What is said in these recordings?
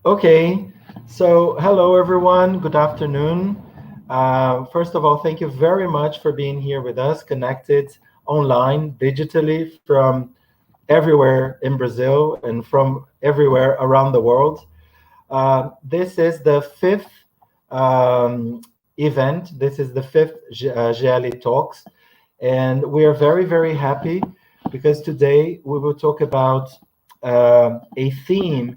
Okay, so hello everyone, good afternoon. First of all, thank you very much for being here with us, connected online, digitally from everywhere in Brazil and from everywhere around the world. This is the fifth event. This is the fifth GEELLE Talks. And we are very, very happy because today we will talk about a theme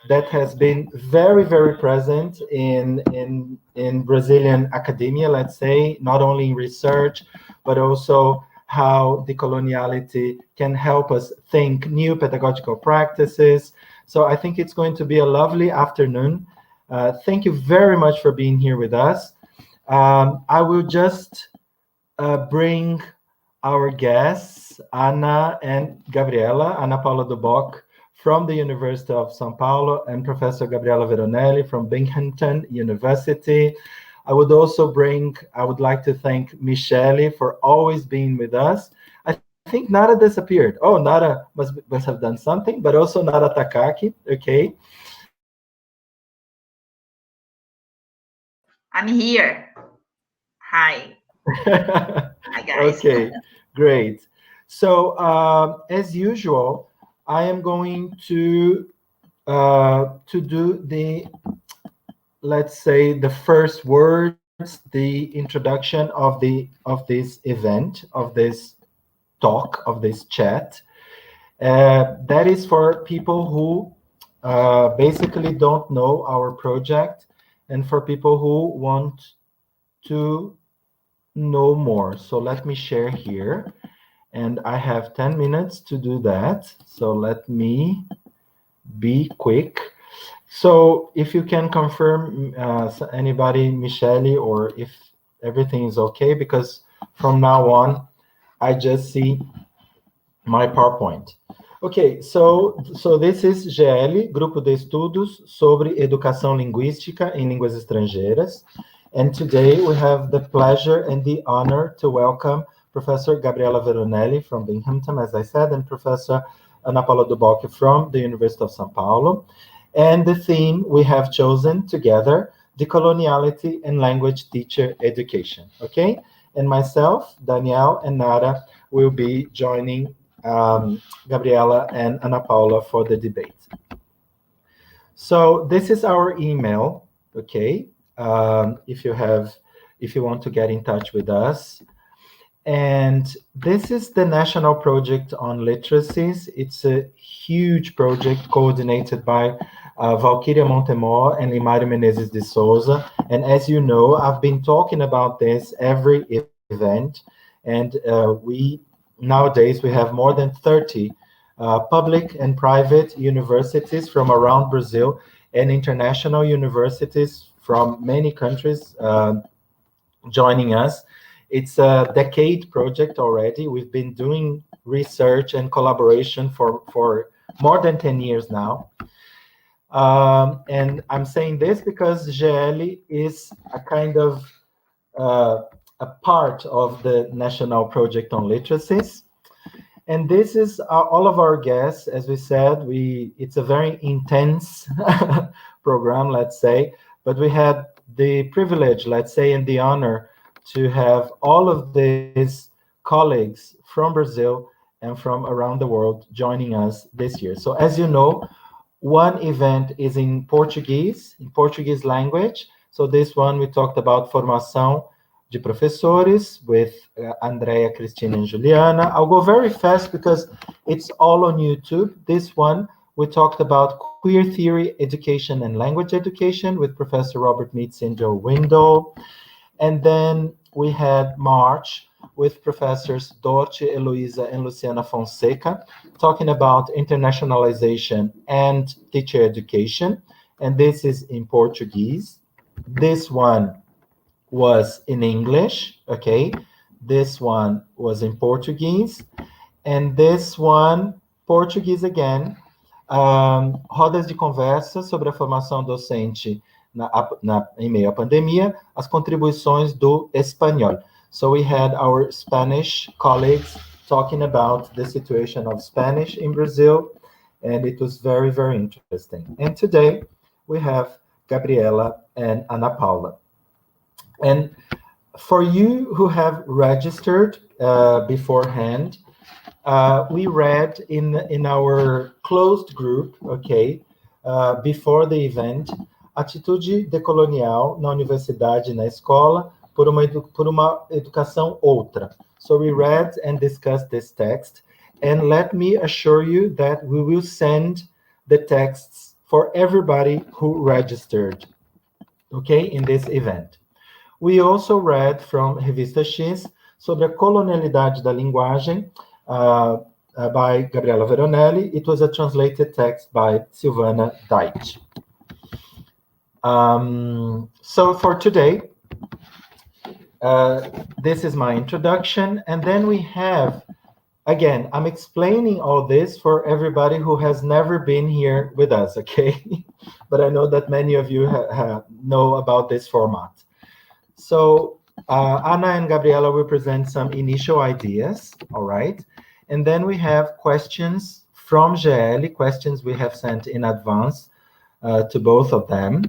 that has been very, very present in Brazilian academia, let's say, not only in research, but also how decoloniality can help us think new pedagogical practices. So I think it's going to be a lovely afternoon. Thank you very much for being here with us. I will just bring our guests, Ana and Gabriela, Ana Paula Duboc from the University of São Paulo and Professor Gabriela Veronelli from Binghamton University. I would like to thank Michele for always being with us. I think Nara disappeared. Oh, Nara must have done something, but also Nara Takaki, okay? I'm here. Hi. Hi, guys. Okay, great. So, as usual, I am going to do the, let's say, the first words, the introduction of this event, of this talk, of this chat. That is for people who basically don't know our project and for people who want to know more. So let me share here. And I have 10 minutes to do that. So let me be quick. So if you can confirm anybody, Michele, or if everything is okay, because from now on, I just see my PowerPoint. Okay, so this is GEELLE, Grupo de Estudos sobre Educação Linguística em Línguas Estrangeiras. And today we have the pleasure and the honor to welcome Professor Gabriela Veronelli from Binghamton, as I said, and Professor Ana Paula Duboc from the University of São Paulo. And the theme we have chosen together, Decoloniality and Language Teacher Education, okay? And myself, Danielle, and Nara will be joining Gabriela and Ana Paula for the debate. So this is our email, okay? If you want to get in touch with us. And this is the National Project on Literacies. It's a huge project coordinated by Valkyria Montemor and Limário Menezes de Souza. And as you know, I've been talking about this every event. And nowadays we have more than 30 public and private universities from around Brazil and international universities from many countries joining us. It's a decade project already. We've been doing research and collaboration for more than 10 years now. And I'm saying this because GEELLE is a kind of a part of the National Project on Literacies. And this is all of our guests. As we said, it's a very intense program, let's say, but we had the privilege, let's say, and the honor to have all of these colleagues from Brazil and from around the world joining us this year. So as you know, one event is in Portuguese language. So this one we talked about formação de professores with Andrea, Cristina, and Juliana. I'll go very fast because it's all on YouTube. This one, we talked about queer theory, education, and language education with Professor Robert Meets and Joe Windle. And then we had March with Professors Dorte, Eloisa, and Luciana Fonseca, talking about internationalization and teacher education. And this is in Portuguese. This one was in English, okay? This one was in Portuguese. And this one, Portuguese again. Rodas de conversa sobre a formação docente em meio à pandemia, as contribuições do espanhol. So we had our Spanish colleagues talking about the situation of Spanish in Brazil, and it was very, very interesting. And today, we have Gabriela and Ana Paula. And for you who have registered beforehand, we read in our closed group, okay, before the event, Atitude Decolonial na Universidade e na Escola por uma Educação Outra. So we read and discussed this text, and let me assure you that we will send the texts for everybody who registered, okay, in this event. We also read from Revista X sobre a colonialidade da linguagem, by Gabriela Veronelli. It was a translated text by Silvana Deitch. So for today, this is my introduction, and then we have, again, I'm explaining all this for everybody who has never been here with us, okay? But I know that many of you know about this format. So Ana and Gabriela will present some initial ideas, all right? And then we have questions from GEELLE, questions we have sent in advance to both of them.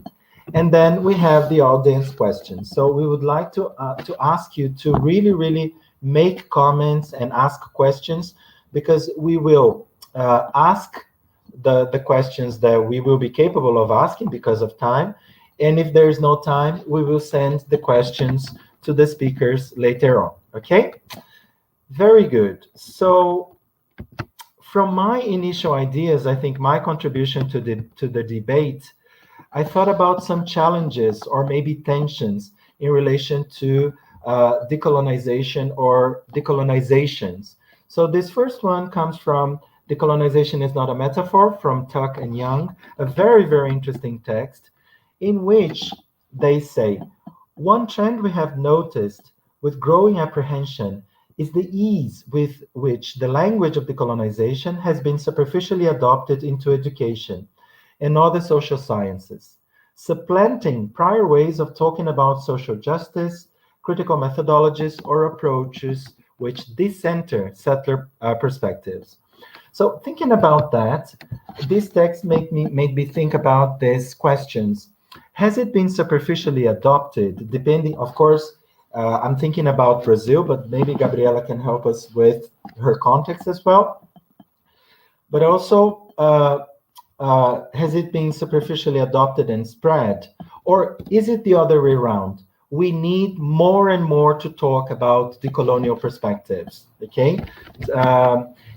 And then we have the audience questions. So we would like to ask you to really make comments and ask questions, because we will ask the questions that we will be capable of asking because of time. And if there is no time, we will send the questions to the speakers later on, okay? Very good. So from my initial ideas, I think my contribution to the debate, I thought about some challenges or maybe tensions in relation to decolonization or decolonizations. So this first one comes from Decolonization is Not a Metaphor, from Tuck and Young, a very interesting text in which they say, one trend we have noticed with growing apprehension is the ease with which the language of decolonization has been superficially adopted into education and other social sciences, supplanting prior ways of talking about social justice, critical methodologies, or approaches which decenter settler perspectives. So thinking about that, this text made me think about these questions. Has it been superficially adopted? Depending, of course, I'm thinking about Brazil, but maybe Gabriela can help us with her context as well. But also, has it been superficially adopted and spread? Or is it the other way around? We need more and more to talk about decolonial perspectives, okay?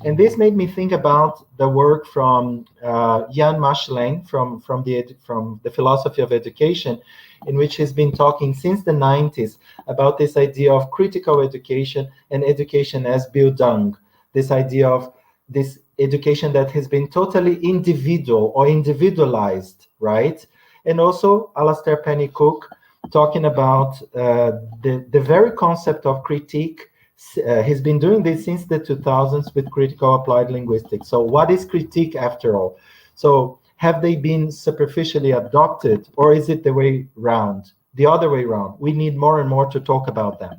And this made me think about the work from Jan Maslany from the Philosophy of Education, in which he's been talking since the 90s about this idea of critical education and education as Bildung, this idea of this education that has been totally individual or individualized, right? And also Alastair Penny-Cook talking about the very concept of critique. He's been doing this since the 2000s with critical applied linguistics. So what is critique after all? So have they been superficially adopted, or is it the way round, the other way around? We need more and more to talk about them.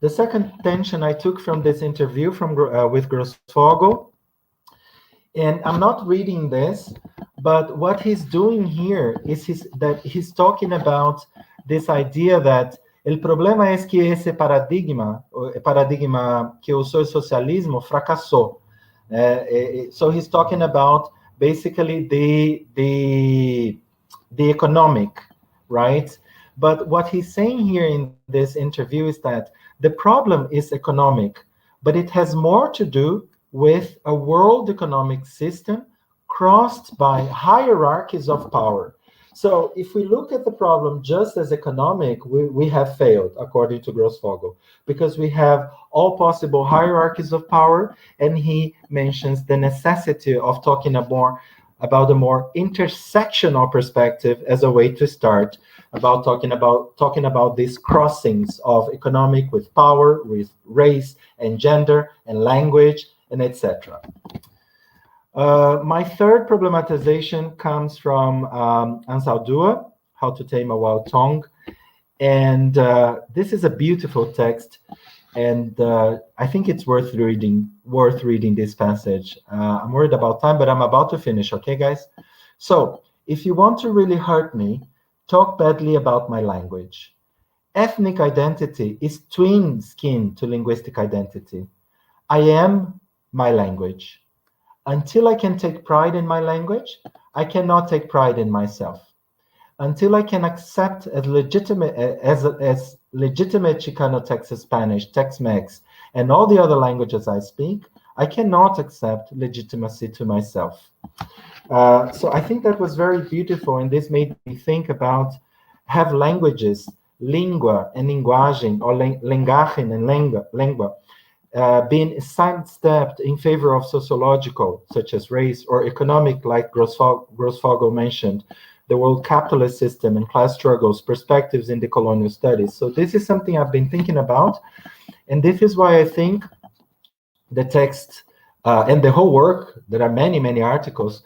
The second tension I took from this interview with Grossfogel, and I'm not reading this, but what he's doing here is he's talking about this idea that el problema es que esse paradigma que usou o socialismo fracassou. So he's talking about basically the economic, right? But what he's saying here in this interview is that the problem is economic, but it has more to do with a world economic system crossed by hierarchies of power. So if we look at the problem just as economic, we have failed, according to Grossfogel, because we have all possible hierarchies of power, and he mentions the necessity of talking about a more intersectional perspective as a way to start, about talking about these crossings of economic with power, with race and gender and language, and etc. My third problematization comes from Ansel Dua, How to Tame a Wild Tongue. And this is a beautiful text, and I think it's worth reading this passage. I'm worried about time, but I'm about to finish, okay, guys? So If you want to really hurt me, talk badly about my language. Ethnic identity is twin skin to linguistic identity. I am my language. Until I can take pride in my language, I cannot take pride in myself. Until I can accept as legitimate Chicano Texas Spanish, Tex-Mex, and all the other languages I speak, I cannot accept legitimacy to myself. So I think that was very beautiful, and this made me think about have languages, língua and linguagem, or linguagem and lengua, being sidestepped in favor of sociological, such as race, or economic, like Grossfogel mentioned, the world capitalist system and class struggles, perspectives in decolonial studies. So this is something I've been thinking about, and this is why I think the text and the whole work, there are many, many articles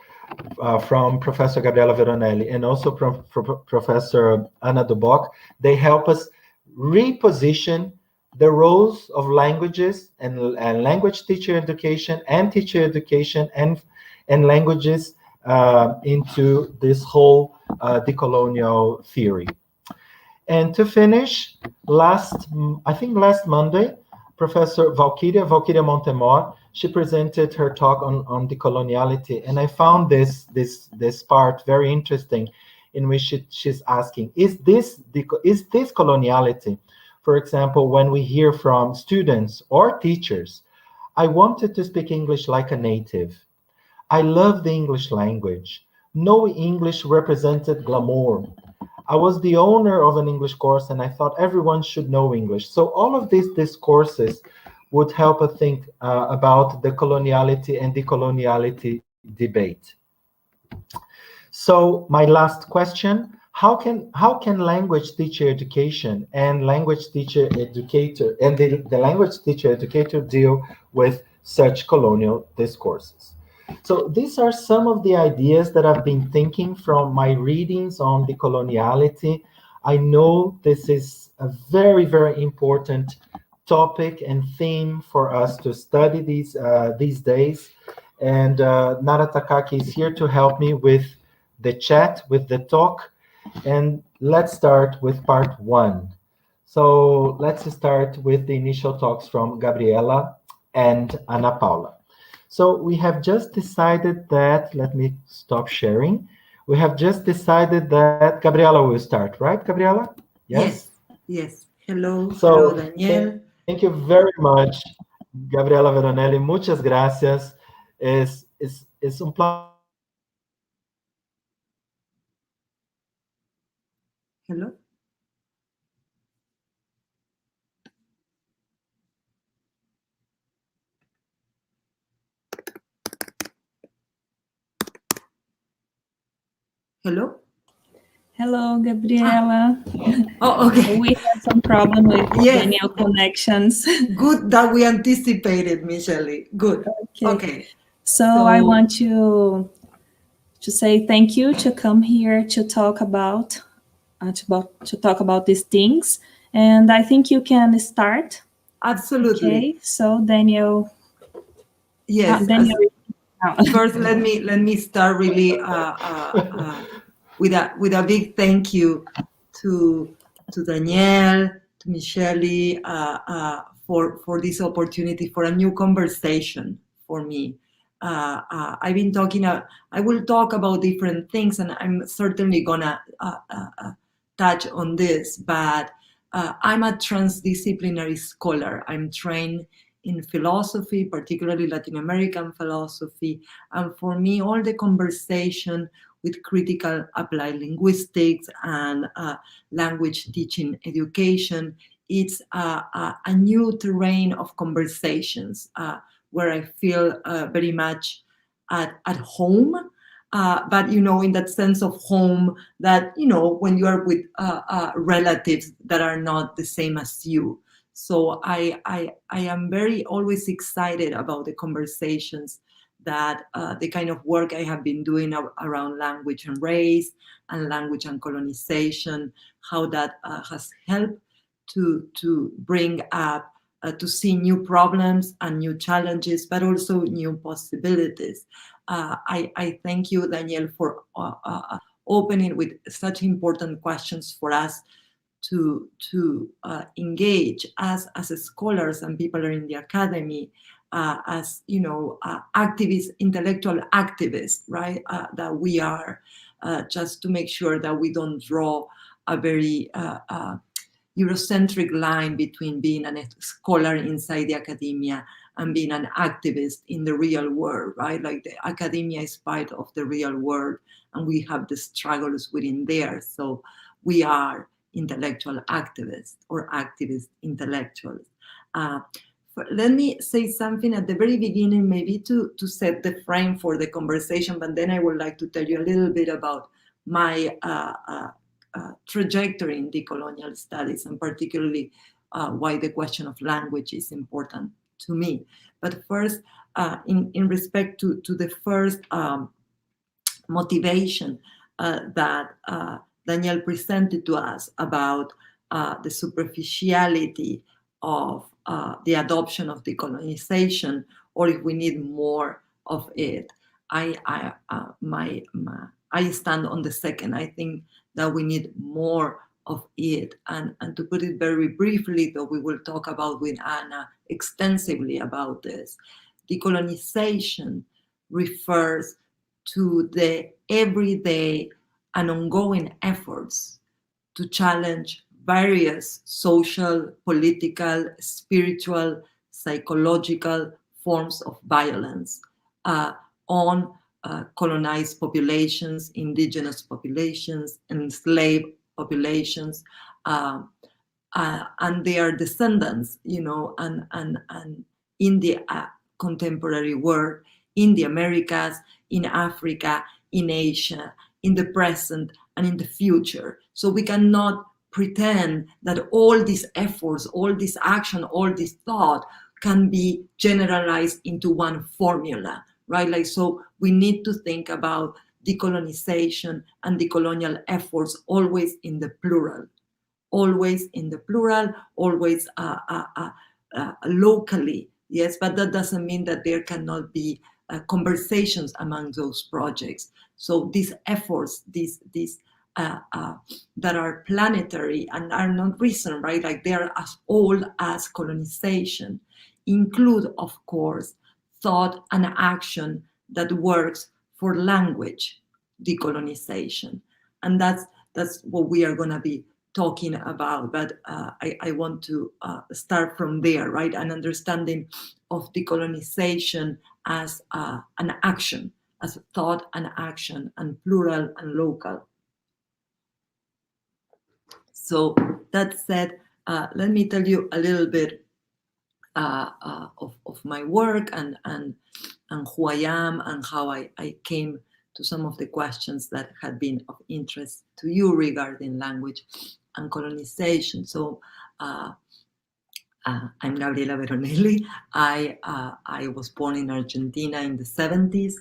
from Professor Gabriela Veronelli and also from Professor Anna Duboc, they help us reposition the roles of languages and language teacher education and teacher education and languages into this whole decolonial theory. And to finish, last Monday, Professor Valkyria Montemor, she presented her talk on decoloniality, and I found this part very interesting, in which she's asking, is this coloniality? For example, when we hear from students or teachers, I wanted to speak English like a native. I love the English language. No English represented glamour. I was the owner of an English course and I thought everyone should know English. So all of these discourses would help us think about the coloniality and decoloniality debate. So my last question, how can language teacher education and language teacher educator and the language teacher educator deal with such colonial discourses? So these are some of the ideas that I've been thinking from my readings on decoloniality. I know this is a very, very important topic and theme for us to study these days. And Nara Takaki is here to help me with the chat, with the talk. And let's start with part one. So let's start with the initial talks from Gabriela and Ana Paula. So we have just decided that, let me stop sharing. We have just decided that Gabriela will start, right, Gabriela? Yes. Yes. Hello. So, hello, Daniel. Thank you very much, Gabriela Veronelli. Muchas gracias. Es un Hello. Hello. Hello, Gabriela. Oh, okay. We had some problem with Yes. Daniel connections. Good that we anticipated, Michelle. Good. Okay. So I want to say thank you to come here to talk about these things, and I think you can start. Absolutely. Okay. So Daniel. Yes. Daniel. First, let me start really with a big thank you to Danielle, to Michelle, for this opportunity for a new conversation for me. I've been talking. I will talk about different things, and I'm certainly gonna touch on this. But I'm a transdisciplinary scholar. I'm trained in philosophy, particularly Latin American philosophy. And for me, all the conversation with critical applied linguistics and language teaching education, it's a new terrain of conversations where I feel very much at home. But, in that sense of home that, when you are with relatives that are not the same as you. So I am very always excited about the conversations that the kind of work I have been doing around language and race and language and colonization, how that has helped to bring up, to see new problems and new challenges, but also new possibilities. I thank you, Daniel, for opening with such important questions for us to engage as scholars and people are in the academy, as activists, intellectual activists, right? That we are, just to make sure that we don't draw a very Eurocentric line between being a scholar inside the academia and being an activist in the real world, right? Like the academia is part of the real world, and we have the struggles within there. So we are intellectual activists or activist intellectuals. Let me say something at the very beginning, maybe to set the frame for the conversation, but then I would like to tell you a little bit about my trajectory in decolonial studies, and particularly why the question of language is important to me. But first, in respect to the first motivation that Daniel presented to us about the superficiality of the adoption of decolonization, or if we need more of it, I stand on the second. I think that we need more of it. And to put it very briefly, though we will talk about with Anna extensively about this, decolonization refers to the everyday and ongoing efforts to challenge various social, political, spiritual, psychological forms of violence on colonized populations, indigenous populations, enslaved populations, and their descendants, and in the contemporary world, in the Americas, in Africa, in Asia, in the present, and in the future. So we cannot pretend that all these efforts, all this action, all this thought can be generalized into one formula, right? Like, so we need to think about decolonization and decolonial efforts always in the plural, always locally, yes, but that doesn't mean that there cannot be conversations among those projects. So these efforts, these that are planetary and are not recent, right? Like they are as old as colonization, include, of course, thought and action that works for language decolonization. And that's what we are going to be talking about. But I want to start from there, right? An understanding of decolonization as an action, as a thought and action, and plural and local. So that said, let me tell you a little bit of my work and who I am and how I came to some of the questions that had been of interest to you regarding language and colonization. So I'm Gabriela Veronelli. I was born in Argentina in the 70s.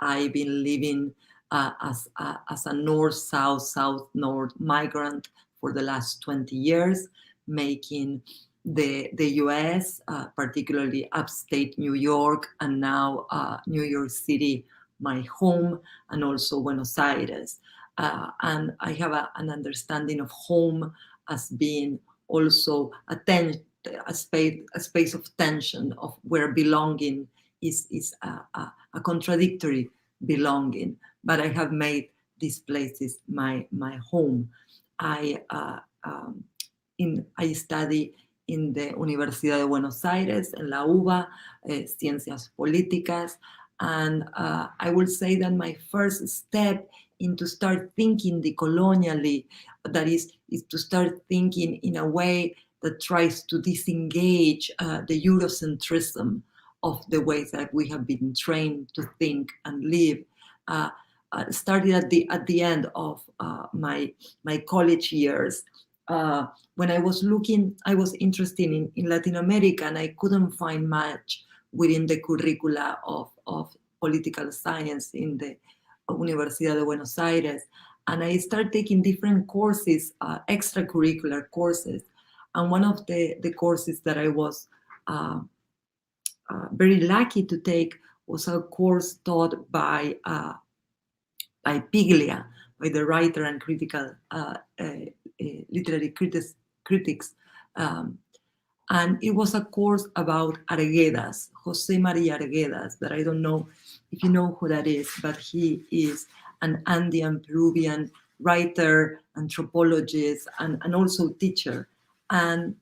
I've been living as a north-south, south-north migrant for the last 20 years, making the US, particularly upstate New York, and now New York City, my home, and also Buenos Aires. And I have an understanding of home as being also a space of tension, of where belonging is a contradictory belonging. But I have made these places my home. I study in the Universidad de Buenos Aires, en la UBA, Ciencias Políticas, and I will say that my first step into start thinking decolonially, that is to start thinking in a way that tries to disengage the Eurocentrism of the ways that we have been trained to think and live. Started at the end of my college years. When I was interested in Latin America, and I couldn't find much within the curricula of political science in the Universidad de Buenos Aires. And I started taking different courses, extracurricular courses. And one of the courses that I was very lucky to take was a course taught by Piglia, by the writer and critical literary critics. And it was a course about Arguedas, Jose Maria Arguedas, that I don't know if you know who that is, but he is an Andean Peruvian writer, anthropologist, and also teacher. And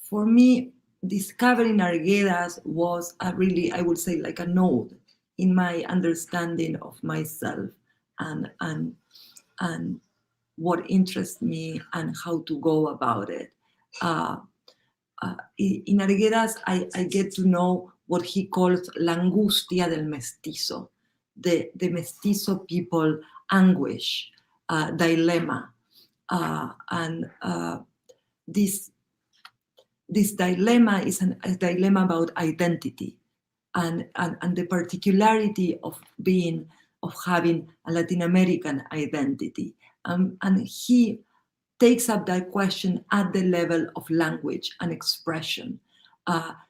for me, discovering Arguedas was a really, I would say, like a node in my understanding of myself and what interests me and how to go about it. In Arguedas, I get to know what he calls la angustia del mestizo, the mestizo people anguish, dilemma. And this dilemma is a dilemma about identity and the particularity of having a Latin American identity. And he takes up that question at the level of language and expression.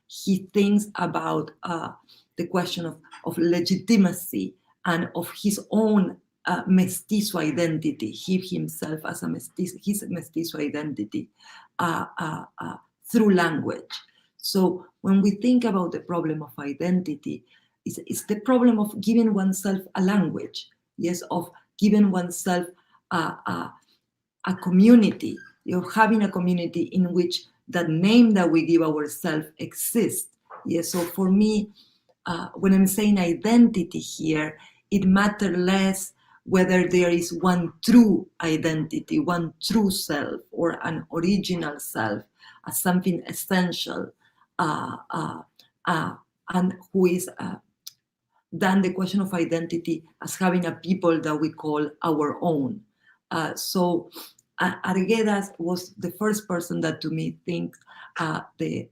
He thinks about the question of legitimacy and of his own mestizo identity, he himself as a mestizo, his mestizo identity through language. So when we think about the problem of identity, it's the problem of giving oneself a language, yes, of giving oneself a community, having a community in which that name that we give ourselves exists. Yes, so for me, when I'm saying identity here, it matters less whether there is one true identity, one true self, or an original self, as something essential, and who is than the question of identity as having a people that we call our own. So Arguedas was the first person that to me thinks the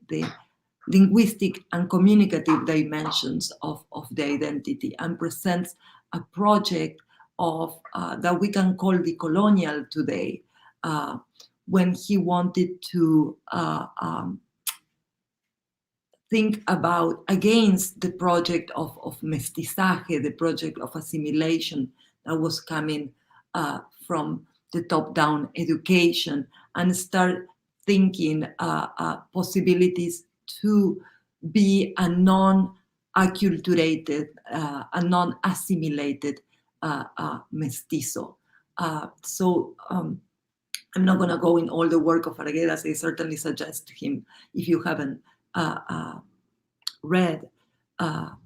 linguistic and communicative dimensions of the identity and presents a project of that we can call Decolonial today, when he wanted to think about against the project of mestizaje, the project of assimilation that was coming from the top-down education, and start thinking possibilities to be a non-acculturated, a non-assimilated mestizo. So I'm not going to go in all the work of Arguedas. I certainly suggest to him, if you haven't read,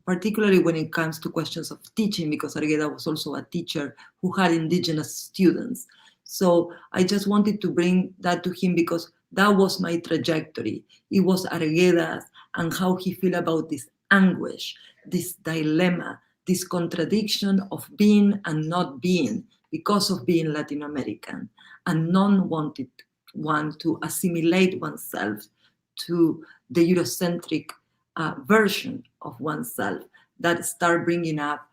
particularly when it comes to questions of teaching, because Arguedas was also a teacher who had indigenous students. So I just wanted to bring that to him because that was my trajectory. It was Arguedas and how he feel about this anguish, this dilemma, this contradiction of being and not being because of being Latin American, and none wanted one to assimilate oneself to the Eurocentric version of oneself that start bringing up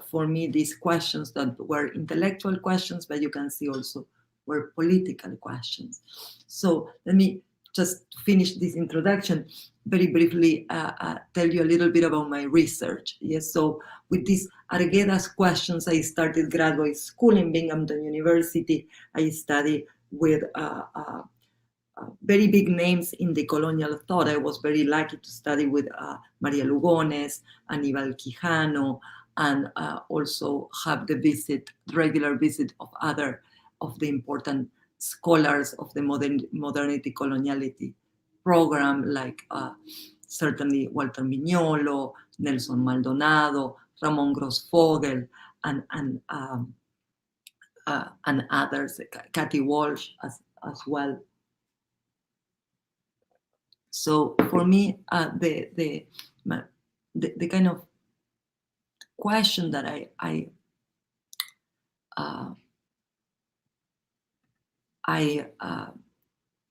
for me these questions that were intellectual questions, but you can see also were political questions. So let me just finish this introduction very briefly, tell you a little bit about my research. Yes, so with these Arguedas questions, I started graduate school in Binghamton University. I studied with very big names in the colonial thought. I was very lucky to study with Maria Lugones, Aníbal Quijano, and also have the regular visit of other of the important scholars of the modernity coloniality program, like certainly Walter Mignolo, Nelson Maldonado, Ramon Grossfogel, and others, Cathy Walsh as well. So for me, the kind of question that I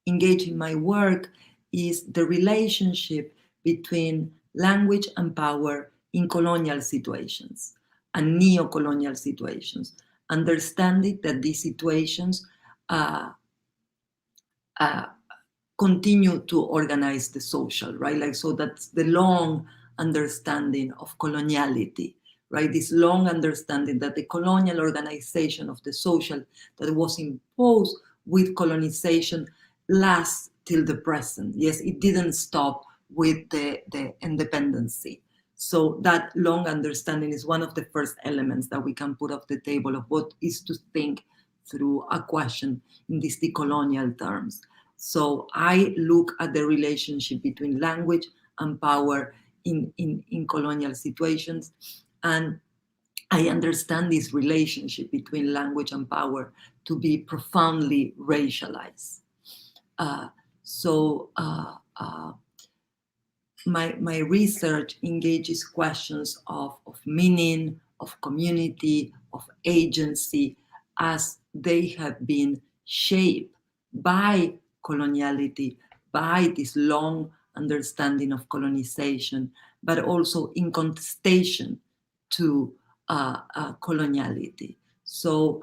engage in my work is the relationship between language and power in colonial situations and neo-colonial situations. Understanding that these situations continue to organize the social, right? Like, so that's the long understanding of coloniality, right? This long understanding that the colonial organization of the social that was imposed with colonization lasts till the present. Yes, it didn't stop with the independency. So that long understanding is one of the first elements that we can put off the table of what is to think through a question in these decolonial terms. So I look at the relationship between language and power in colonial situations, and I understand this relationship between language and power to be profoundly racialized. My research engages questions of meaning, of community, of agency, as they have been shaped by coloniality, by this long understanding of colonization, but also in contestation to coloniality. So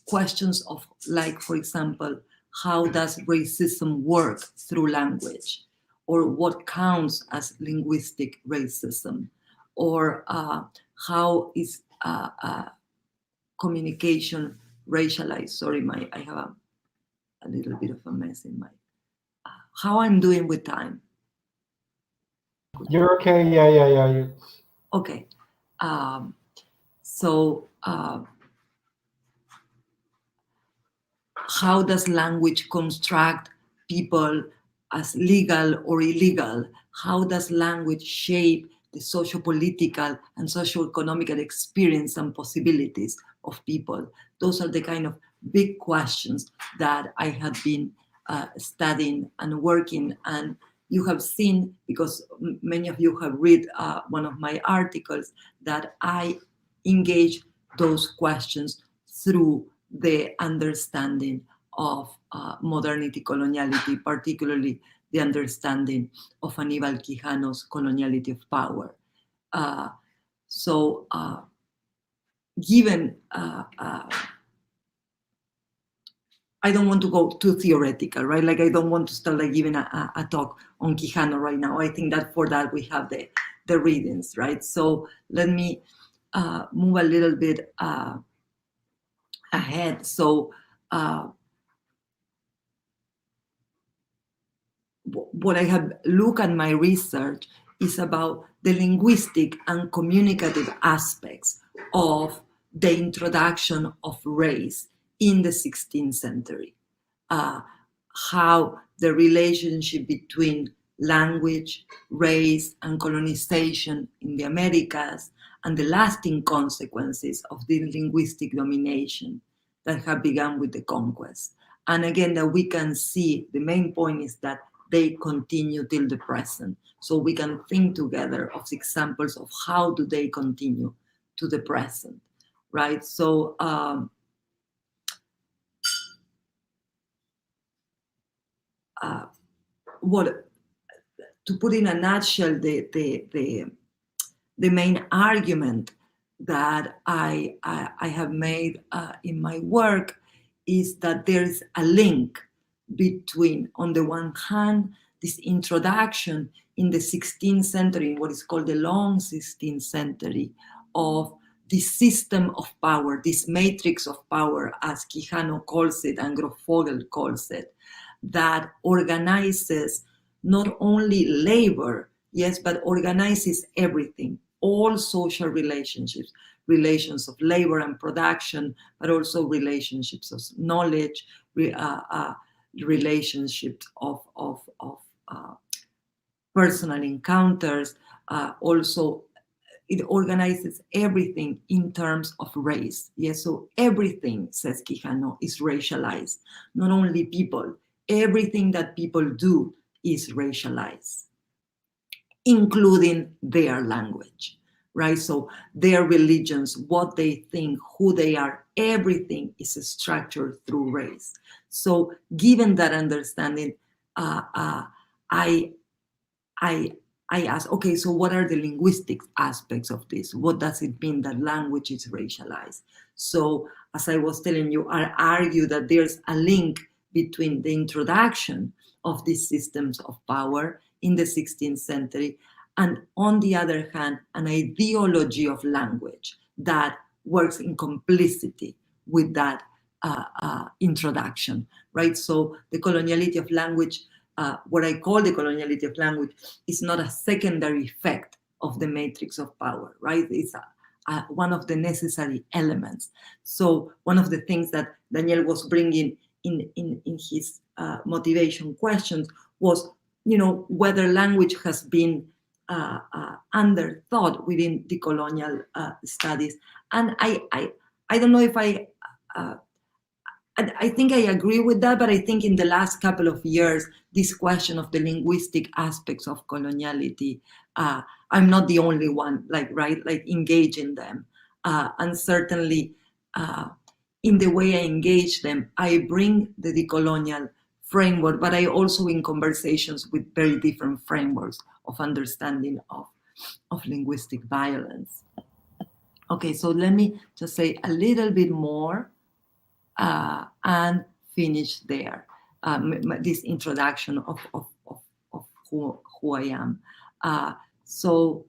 questions of, like, for example, how does racism work through language? Or what counts as linguistic racism? Or how is communication racialized? Sorry, I have a little bit of a mess in my... how I'm doing with time? You're okay, yeah. Okay. How does language construct people as legal or illegal? How does language shape the socio-political and socio-economical experience and possibilities of people? Those are the kind of big questions that I have been studying and working. And you have seen, because many of you have read one of my articles, that I engage those questions through the understanding of modernity coloniality, particularly the understanding of Aníbal Quijano's Coloniality of Power. Given, I don't want to go too theoretical, right? Like, I don't want to start like giving a talk on Quijano right now. I think that for that we have the readings, right? So let me move a little bit ahead. So what I have looked at my research is about the linguistic and communicative aspects of the introduction of race in the 16th century. How the relationship between language, race, and colonization in the Americas, and the lasting consequences of the linguistic domination that have begun with the conquest. And again, that we can see, the main point is that they continue till the present. So we can think together of examples of how do they continue to the present, right? So to put in a nutshell, the main argument that I have made in my work is that there is a link between, on the one hand, this introduction in the 16th century, what is called the long 16th century, of this system of power, this matrix of power, as Quijano calls it and Grofogel calls it, that organizes not only labor, yes, but organizes everything, all social relationships, relations of labor and production, but also relationships of knowledge, relationships of personal encounters. Also, it organizes everything in terms of race. Yes, so everything, says Quijano, is racialized. Not only people, everything that people do is racialized, including their language, right? So their religions, what they think, who they are, everything is structured through race. So given that understanding, I ask, okay, so what are the linguistic aspects of this? What does it mean that language is racialized? So as I was telling you, I argue that there's a link between the introduction of these systems of power in the 16th century, and on the other hand, an ideology of language that works in complicity with that introduction, right? So the coloniality of language, what I call the coloniality of language, is not a secondary effect of the matrix of power, right? It's one of the necessary elements. So one of the things that Daniel was bringing in his motivation questions was, whether language has been underthought within decolonial studies. And I don't know if I think I agree with that, but I think in the last couple of years, this question of the linguistic aspects of coloniality, I'm not the only one, engage in them. And certainly in the way I engage them, I bring the decolonial framework, but I also in conversations with very different frameworks of understanding of linguistic violence. Okay, so let me just say a little bit more and finish there, this introduction of who I am. So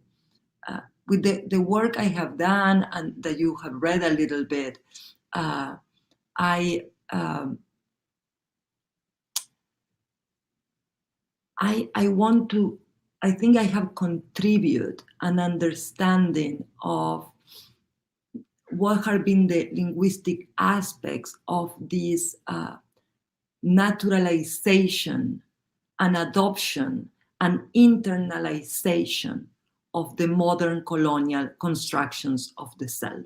with the work I have done and that you have read a little bit, I want to, I think I have contributed an understanding of what have been the linguistic aspects of this naturalization and adoption and internalization of the modern colonial constructions of the self,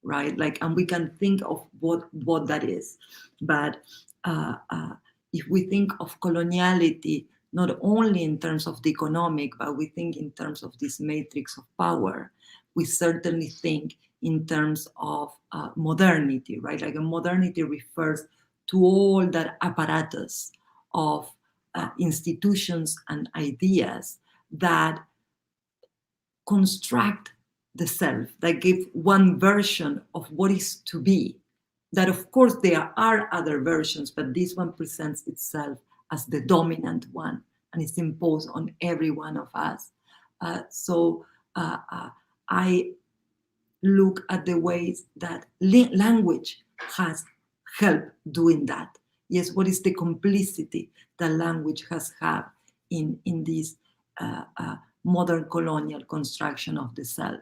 right? And we can think of what that is. But if we think of coloniality, not only in terms of the economic, but we think in terms of this matrix of power, we certainly think in terms of modernity, right? A modernity refers to all that apparatus of institutions and ideas that construct the self, that give one version of what is to be. That of course there are other versions, but this one presents itself as the dominant one, and it's imposed on every one of us. So I look at the ways that language has helped doing that. Yes, what is the complicity that language has had in this modern colonial construction of the self?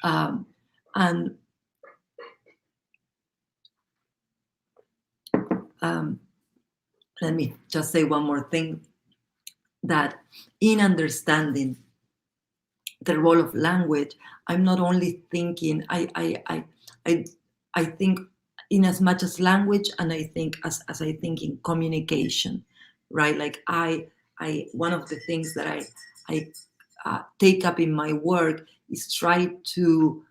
And let me just say one more thing, that in understanding the role of language, I'm not only thinking, I think in as much as language, and I think as I think in communication, right? One of the things that I take up in my work is try to,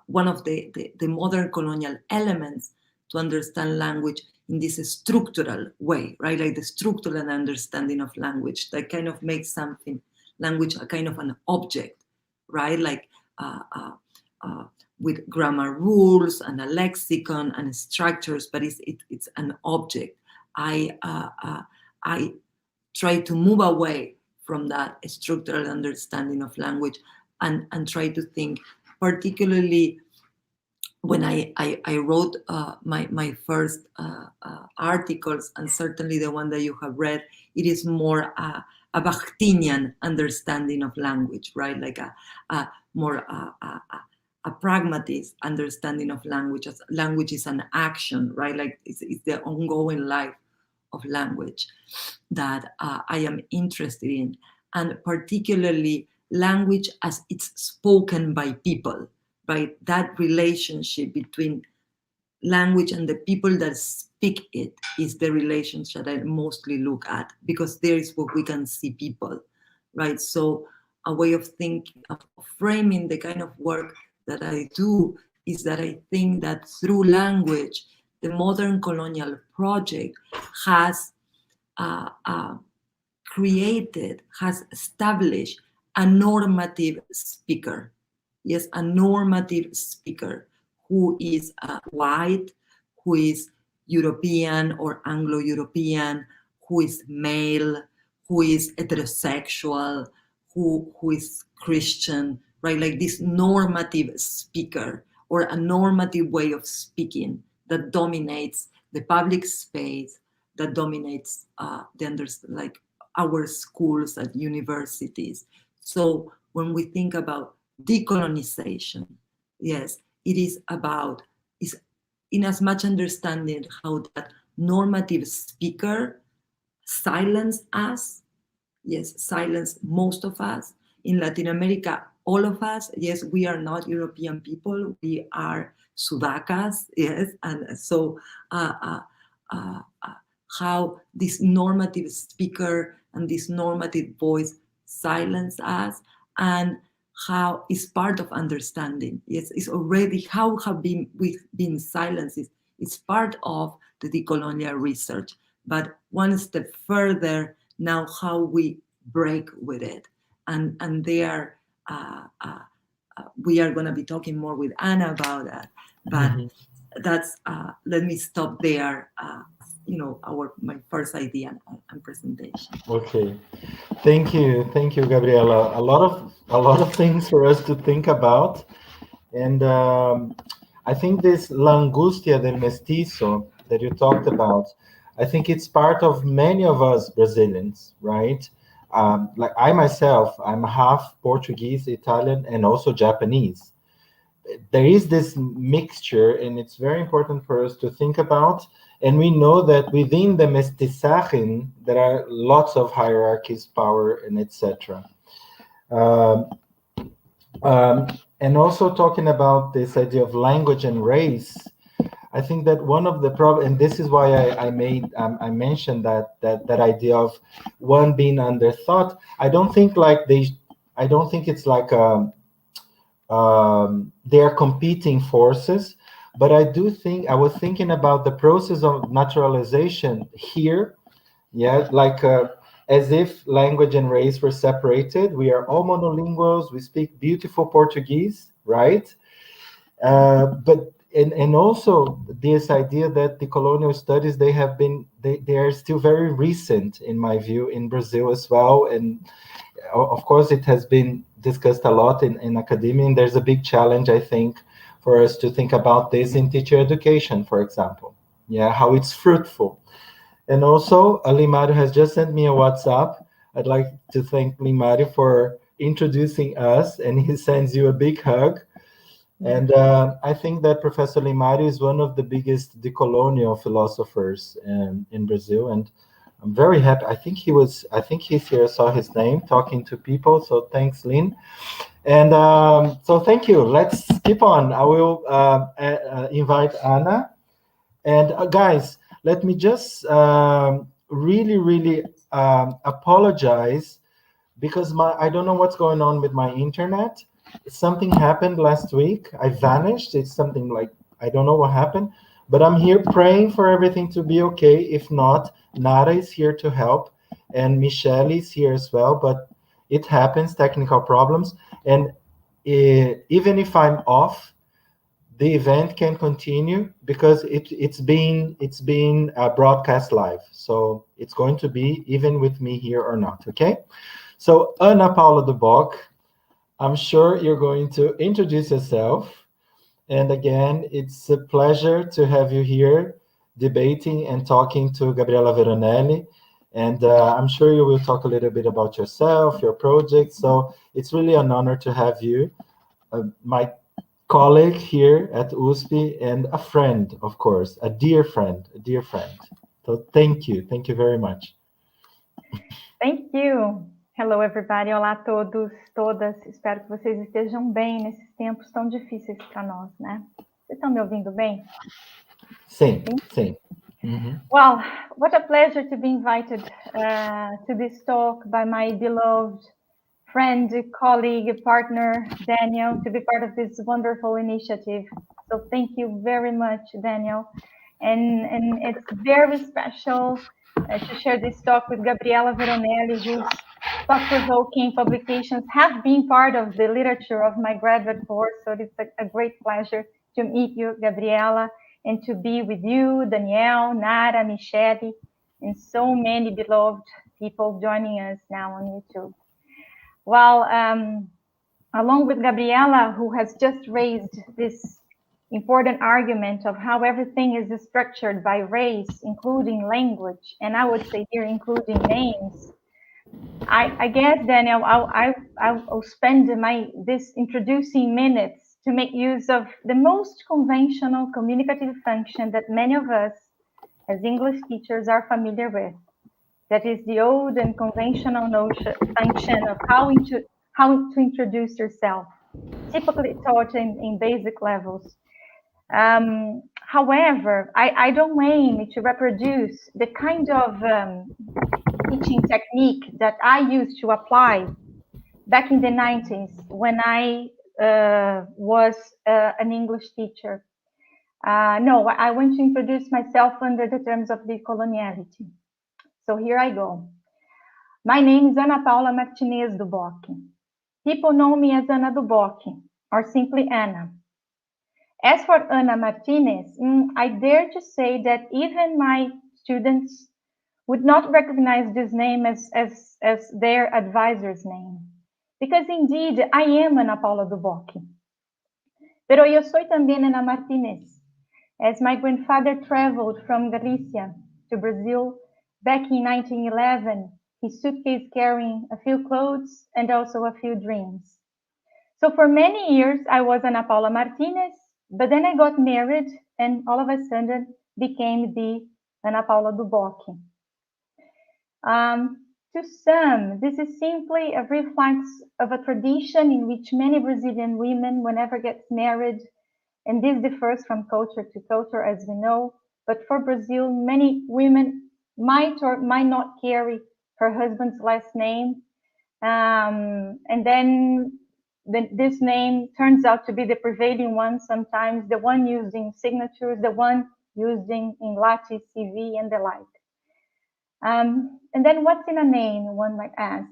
one of the modern colonial elements to understand language in this structural way, right? The structural understanding of language that kind of makes language a kind of an object, right? With grammar rules and a lexicon and structures, but it's an object. I try to move away from that structural understanding of language and try to think, particularly when I wrote my first articles, and certainly the one that you have read, it is more a Bakhtinian understanding of language, right? More a pragmatist understanding of language. As language is an action, right? It's the ongoing life of language that I am interested in, and particularly language as it's spoken by people, right? That relationship between language and the people that speak it is the relationship that I mostly look at, because there is where we can see people, right? So a way of thinking, of framing the kind of work that I do is that I think that through language, the modern colonial project has has established a normative speaker. Yes, a normative speaker who is white, who is, European or Anglo-European, who is male, who is heterosexual, who is Christian, right? Like this normative speaker or a normative way of speaking that dominates the public space, that dominates like our schools at universities. So when we think about decolonization, yes, it is about, is in as much understanding how that normative speaker silence us, yes, silence most of us. In Latin America, all of us, yes, we are not European people, we are Sudacas, yes, and so how this normative speaker and this normative voice silence us, and how is part of understanding. Yes, it's already how we've been silenced. It's part of the decolonial research, but one step further now, how we break with it, and there we are going to be talking more with Anna about that. But that's let me stop there. My first idea and presentation. Okay, thank you, Gabriela. A lot of things for us to think about, and I think this la angustia del mestizo that you talked about, I think it's part of many of us Brazilians, right? Like I myself, I'm half Portuguese, Italian, and also Japanese. There is this mixture, and it's very important for us to think about. And we know that within the mestizaje, there are lots of hierarchies, power, and etc. And also talking about this idea of language and race, I think that one of the problems, and this is why I mentioned that idea of one being underthought. I don't think it's like they are competing forces, but I do think I was thinking about the process of naturalization here, yeah, like as if language and race were separated. We are all monolinguals. We speak beautiful Portuguese, right? But also this idea that the colonial studies, they are still very recent, in my view, in Brazil as well. And of course, it has been discussed a lot in academia, and there's a big challenge, I think, for us to think about this in teacher education, for example. Yeah, how it's fruitful. And also, Limario has just sent me a WhatsApp. I'd like to thank Limario for introducing us, and he sends you a big hug. And I think that Professor Limario is one of the biggest decolonial philosophers in Brazil, and I'm very happy. I think he's here. I saw his name talking to people. So thanks, Lynn. And so thank you. Let's keep on. I will invite Anna. And guys, let me just really apologize, because I don't know what's going on with my internet. Something happened last week. I vanished. It's something like, I don't know what happened, but I'm here praying for everything to be okay. If not, Nara is here to help, and Michelle is here as well, but it happens, technical problems. And even if I'm off, the event can continue because it's being broadcast live. So it's going to be even with me here or not, okay? So Ana Paula Duboc, I'm sure you're going to introduce yourself. And again, it's a pleasure to have you here debating and talking to Gabriela Veronelli. And I'm sure you will talk a little bit about yourself, your project. So it's really an honor to have you, my colleague here at USP, and a friend, of course, a dear friend. So thank you very much. Thank you. Hello, everybody. Olá a todos, todas. Espero que vocês estejam bem nesses tempos tão difíceis para nós, né? Vocês estão me ouvindo bem? Sim. Mm-hmm. Well, what a pleasure to be invited to this talk by my beloved friend, colleague, partner, Daniel, to be part of this wonderful initiative. So thank you very much, Daniel. And it's very special to share this talk with Gabriela Veronelli, whose thought-provoking publications have been part of the literature of my graduate course. So it's a great pleasure to meet you, Gabriela. and to be with you, Danielle, Nara, Michelle, and so many beloved people joining us now on YouTube. Well, along with Gabriela, who has just raised this important argument of how everything is structured by race, including language, and I would say here, including names. I guess, Daniel, I'll spend this introducing minutes to make use of the most conventional communicative function that many of us as English teachers are familiar with. That is the old and conventional function of how to introduce yourself, typically taught in basic levels. However, I don't aim to reproduce the kind of teaching technique that I used to apply back in the 90s when I was an English teacher. No, I want to introduce myself under the terms of decoloniality. So here I go. My name is Ana Paula Martinez Duboc. People know me as Ana Duboc, or simply Ana. As for Ana Martinez, I dare to say that even my students would not recognize this name as their advisor's name. Because indeed, I am Ana Paula Duboc. Pero yo soy también Ana Martinez. As my grandfather traveled from Galicia to Brazil back in 1911, his suitcase carrying a few clothes and also a few dreams. So for many years, I was Ana Paula Martinez, but then I got married and all of a sudden became the Ana Paula Duboc. To some, this is simply a reflex of a tradition in which many Brazilian women, whenever gets married, and this differs from culture to culture, as we know, but for Brazil, many women might or might not carry her husband's last name, and then this name turns out to be the prevailing one sometimes, the one used in signatures, the one used in Latin CV and the like. And then what's in a name, one might ask.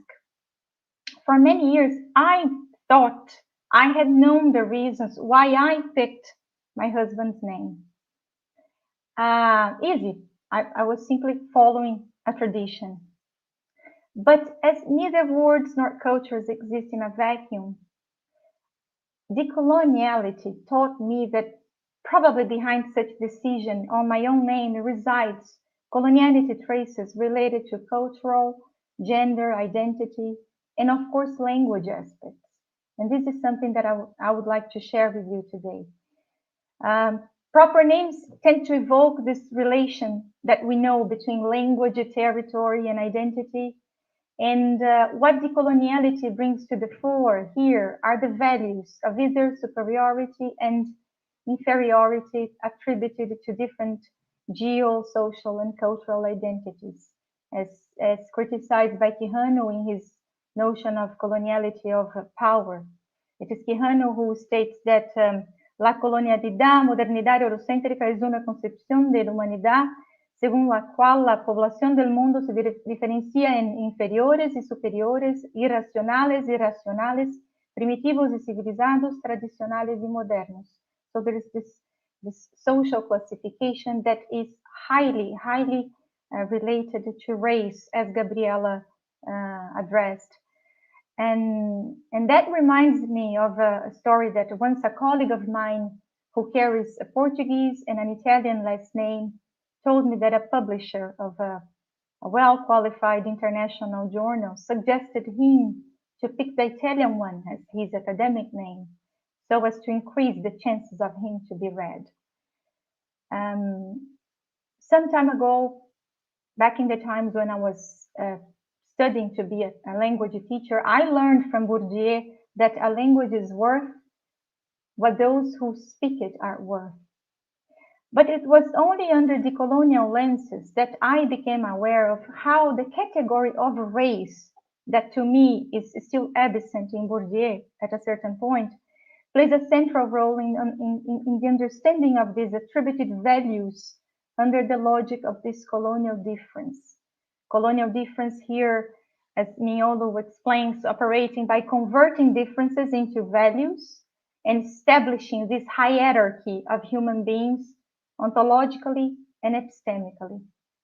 For many years, I thought I had known the reasons why I picked my husband's name. Easy. I was simply following a tradition. But as neither words nor cultures exist in a vacuum, decoloniality taught me that probably behind such decision on my own name resides coloniality traces related to cultural, gender, identity, and of course language aspects. And this is something that I would like to share with you today. Proper names tend to evoke this relation that we know between language, territory, and identity. And what decoloniality brings to the fore here are the values of either superiority and inferiority attributed to different geo, social, and cultural identities, as criticized by Quijano in his notion of coloniality of power. It is Quijano who states that la colonialidad, modernidad eurocéntrica, es una concepción de la humanidad según la cual la población del mundo se diferencia en inferiores y superiores, irracionales y racionales, primitivos y civilizados, tradicionales y modernos. So there is this social classification that is highly related to race, as Gabriela addressed. And that reminds me of a story that once a colleague of mine who carries a Portuguese and an Italian last name told me that a publisher of a well-qualified international journal suggested him to pick the Italian one as his academic name, so as to increase the chances of him to be read. Some time ago, back in the times when I was studying to be a language teacher, I learned from Bourdieu that a language is worth what those who speak it are worth. But it was only under decolonial lenses that I became aware of how the category of race, that to me is still absent in Bourdieu at a certain point, plays a central role in the understanding of these attributed values under the logic of this colonial difference. Colonial difference here, as Miolo explains, operating by converting differences into values and establishing this hierarchy of human beings ontologically and epistemically.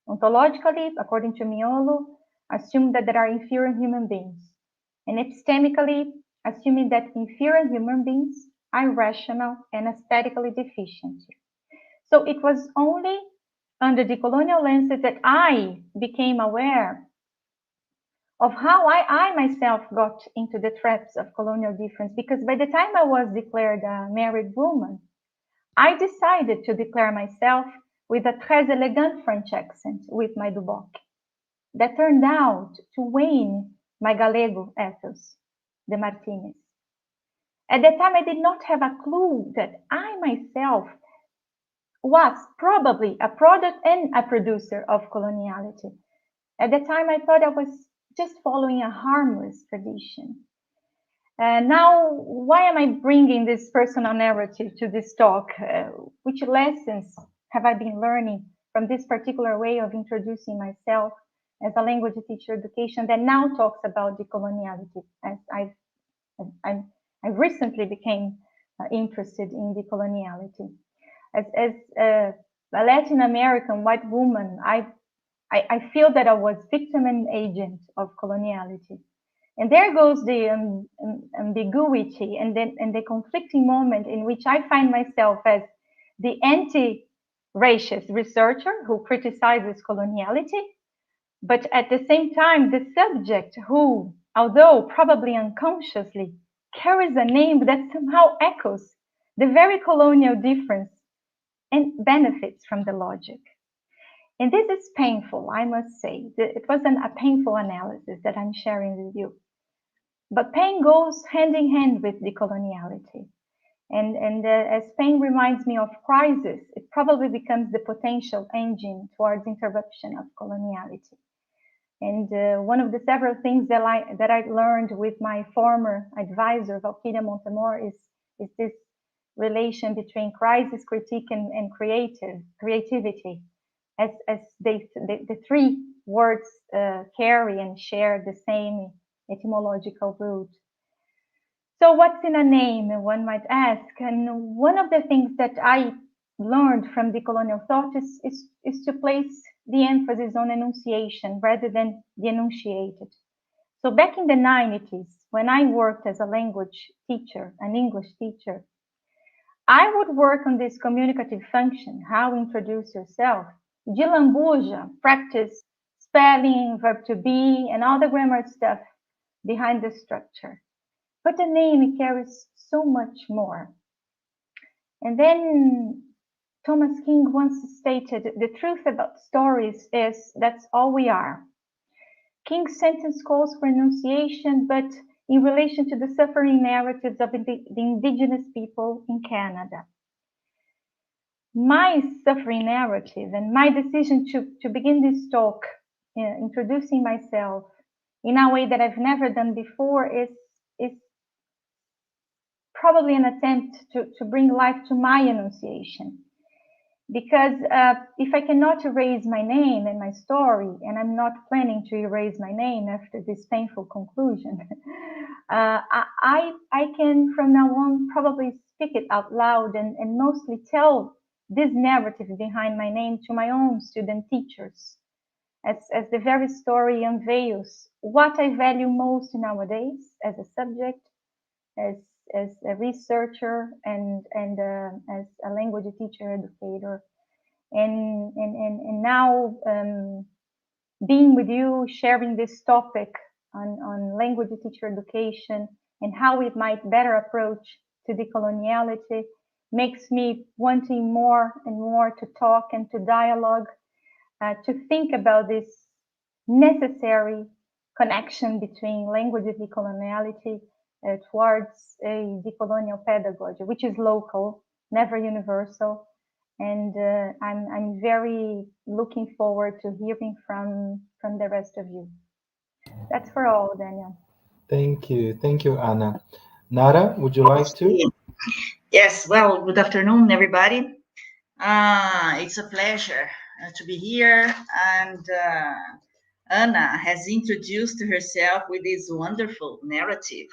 Ontologically, according to Miolo, assume that there are inferior human beings, and epistemically, assuming that inferior human beings are irrational and aesthetically deficient. So it was only under the colonial lenses that I became aware of how I myself got into the traps of colonial difference, because by the time I was declared a married woman, I decided to declare myself with a très elegant French accent with my Duboc. That turned out to wane my Galego ethos, de Martinez. At that time, I did not have a clue that I myself was probably a product and a producer of coloniality. At the time, I thought I was just following a harmless tradition. Now, why am I bringing this personal narrative to this talk? Which lessons have I been learning from this particular way of introducing myself as a language teacher education that now talks about decoloniality, as I recently became interested in decoloniality. As a Latin American white woman, I feel that I was victim and agent of coloniality. And there goes the ambiguity and the conflicting moment in which I find myself as the anti-racist researcher who criticizes coloniality, but at the same time, the subject who, although probably unconsciously, carries a name that somehow echoes the very colonial difference and benefits from the logic. And this is painful, I must say. It wasn't a painful analysis that I'm sharing with you. But pain goes hand in hand with decoloniality. And as pain reminds me of crisis, it probably becomes the potential engine towards interruption of coloniality. And one of the several things that I learned with my former advisor, Valkyria Montemor, is this relation between crisis, critique, and creativity, as the three words carry and share the same etymological root. So what's in a name, one might ask? And one of the things that I learned from decolonial thought is to place the emphasis on enunciation rather than the enunciated. So back in the 90s, when I worked as a language teacher, an English teacher, I would work on this communicative function, how introduce yourself. De lambuja, practice spelling, verb to be, and all the grammar stuff behind the structure. But the name carries so much more. And then Thomas King once stated, the truth about stories is that's all we are. King's sentence calls for enunciation, but in relation to the suffering narratives of the indigenous people in Canada. My suffering narrative and my decision to begin this talk, introducing myself in a way that I've never done before is probably an attempt to bring life to my enunciation. Because if I cannot erase my name and my story, and I'm not planning to erase my name after this painful conclusion, I can from now on probably speak it out loud and mostly tell this narrative behind my name to my own student teachers, as the very story unveils what I value most nowadays as a subject, as a researcher, and as a language teacher educator. And now being with you, sharing this topic on language teacher education and how it might better approach to decoloniality makes me wanting more and more to talk and to dialogue, to think about this necessary connection between language and decoloniality towards a decolonial pedagogy, which is local, never universal. And I'm very looking forward to hearing from the rest of you. That's for all, Daniel. Thank you, Anna. Nara, would you like to? Yes, well, good afternoon, everybody. It's a pleasure to be here, and Anna has introduced herself with this wonderful narrative.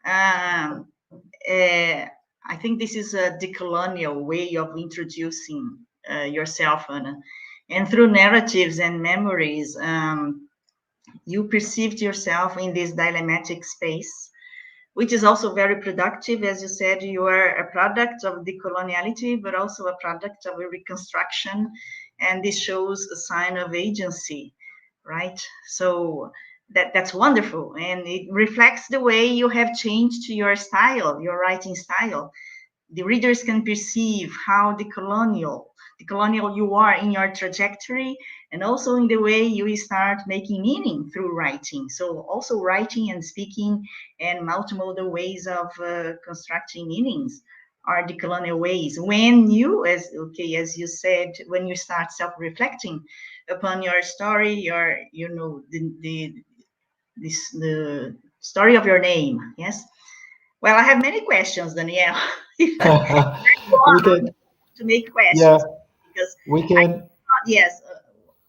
I think this is a decolonial way of introducing yourself, Anna. And through narratives and memories, you perceived yourself in this dilemmatic space, which is also very productive. As you said, you are a product of decoloniality, but also a product of a reconstruction, and this shows a sign of agency, right? So that's wonderful, and it reflects the way you have changed your style, your writing style. The readers can perceive how decolonial you are in your trajectory, and also in the way you start making meaning through writing. So also writing and speaking and multimodal ways of constructing meanings are decolonial ways. When you, as you said, when you start self-reflecting upon your story, your, the story of your name, yes. Well, I have many questions, Danielle. We can, to make questions, yeah, because we can. yes.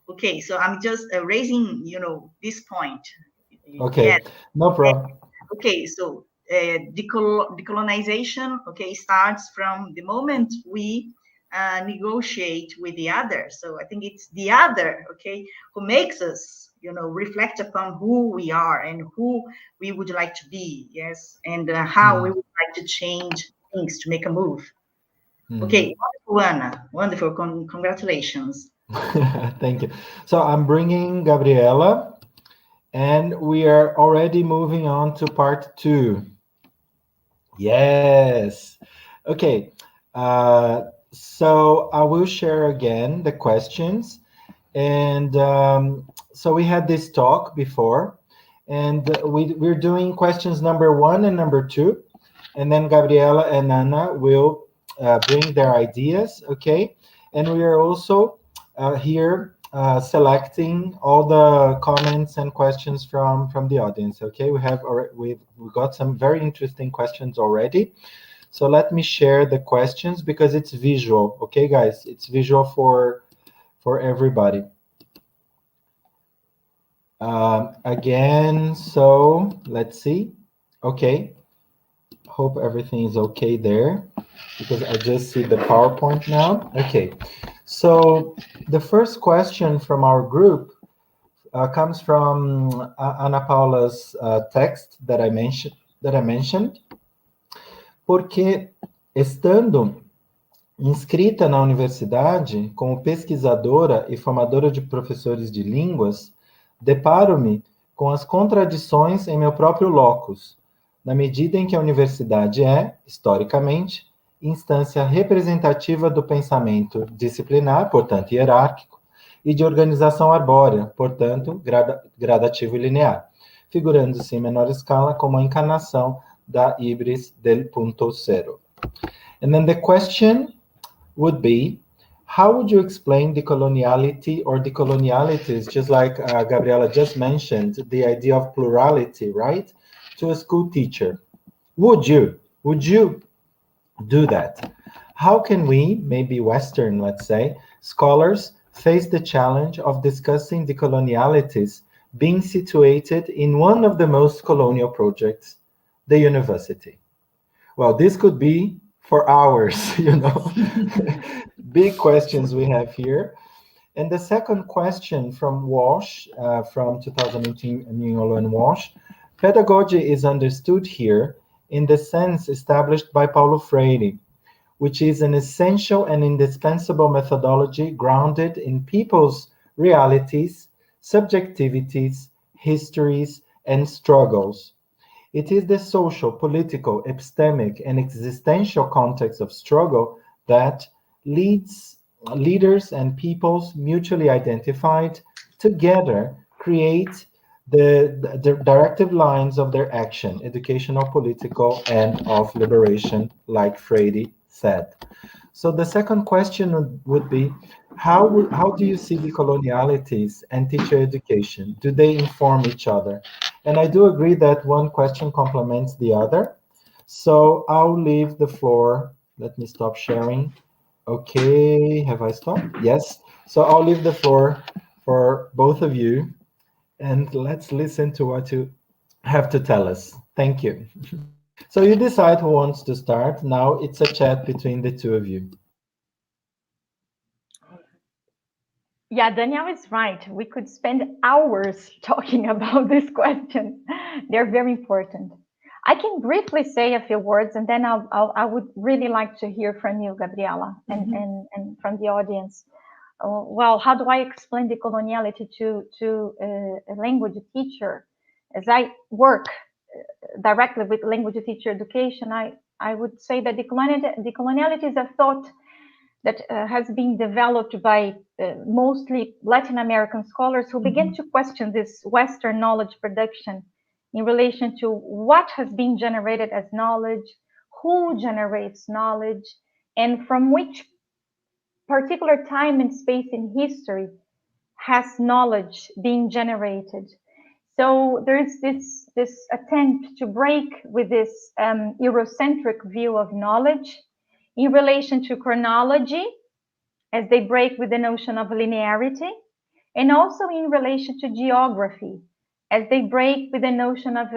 Okay, so I'm just raising, this point. Okay, Yes. no problem. Okay, so decolonization, okay, starts from the moment we negotiate with the other. So I think it's the other, okay, who makes us, reflect upon who we are and who we would like to be, yes, and how we would like to change things to make a move. Okay, wonderful, Anna. Wonderful. Congratulations. Thank you. So I'm bringing Gabriela, and we are already moving on to part 2. Yes. Okay. So I will share again the questions. And so we had this talk before, and we're doing questions number 1 and number 2. And then Gabriela and Anna will bring their ideas, okay? And we are also here selecting all the comments and questions from the audience, okay? We've got some very interesting questions already. So let me share the questions because it's visual, okay, guys? It's visual for everybody. Again, so let's see. Okay. Hope everything is okay there because I just see the PowerPoint now. Okay. So the first question from our group comes from Ana Paula's text that I mentioned. Porque estando inscrita na universidade como pesquisadora e formadora de professores de línguas, deparo-me com as contradições em meu próprio locus, na medida em que a universidade é, historicamente, instância representativa do pensamento disciplinar, portanto hierárquico, e de organização arbórea, portanto gradativo e linear, figurando-se em menor escala como a encarnação da ibris del punto cero. And then the question would be, how would you explain decoloniality or decolonialities, just like Gabriela just mentioned, the idea of plurality, right, to a school teacher? Would you do that? How can we, maybe Western, let's say, scholars, face the challenge of discussing decolonialities being situated in one of the most colonial projects, the university? Well, this could be for hours, Big questions we have here. And the second question from Walsh, from 2018, Mignolo and Walsh, pedagogy is understood here in the sense established by Paulo Freire, which is an essential and indispensable methodology grounded in people's realities, subjectivities, histories, and struggles. It is the social, political, epistemic, and existential context of struggle that leaders and peoples mutually identified together create the directive lines of their action, educational, political, and of liberation, like Freire said. So the second question would be, how do you see decolonialities and teacher education? Do they inform each other? And I do agree that one question complements the other. So I'll leave the floor. Let me stop sharing. Okay, have I stopped? Yes. So I'll leave the floor for both of you, and let's listen to what you have to tell us. Thank you. So you decide who wants to start. Now it's a chat between the two of you. Yeah, Danielle is right. We could spend hours talking about this question. They're very important. I can briefly say a few words, and then I would really like to hear from you, Gabriela, and from the audience. Well, how do I explain decoloniality to a language teacher? As I work directly with language teacher education, I would say that decoloniality is a thought that has been developed by mostly Latin American scholars who begin to question this Western knowledge production in relation to what has been generated as knowledge, who generates knowledge, and from which particular time and space in history has knowledge being generated. So there is this attempt to break with this Eurocentric view of knowledge in relation to chronology, as they break with the notion of linearity, and also in relation to geography, as they break with the notion of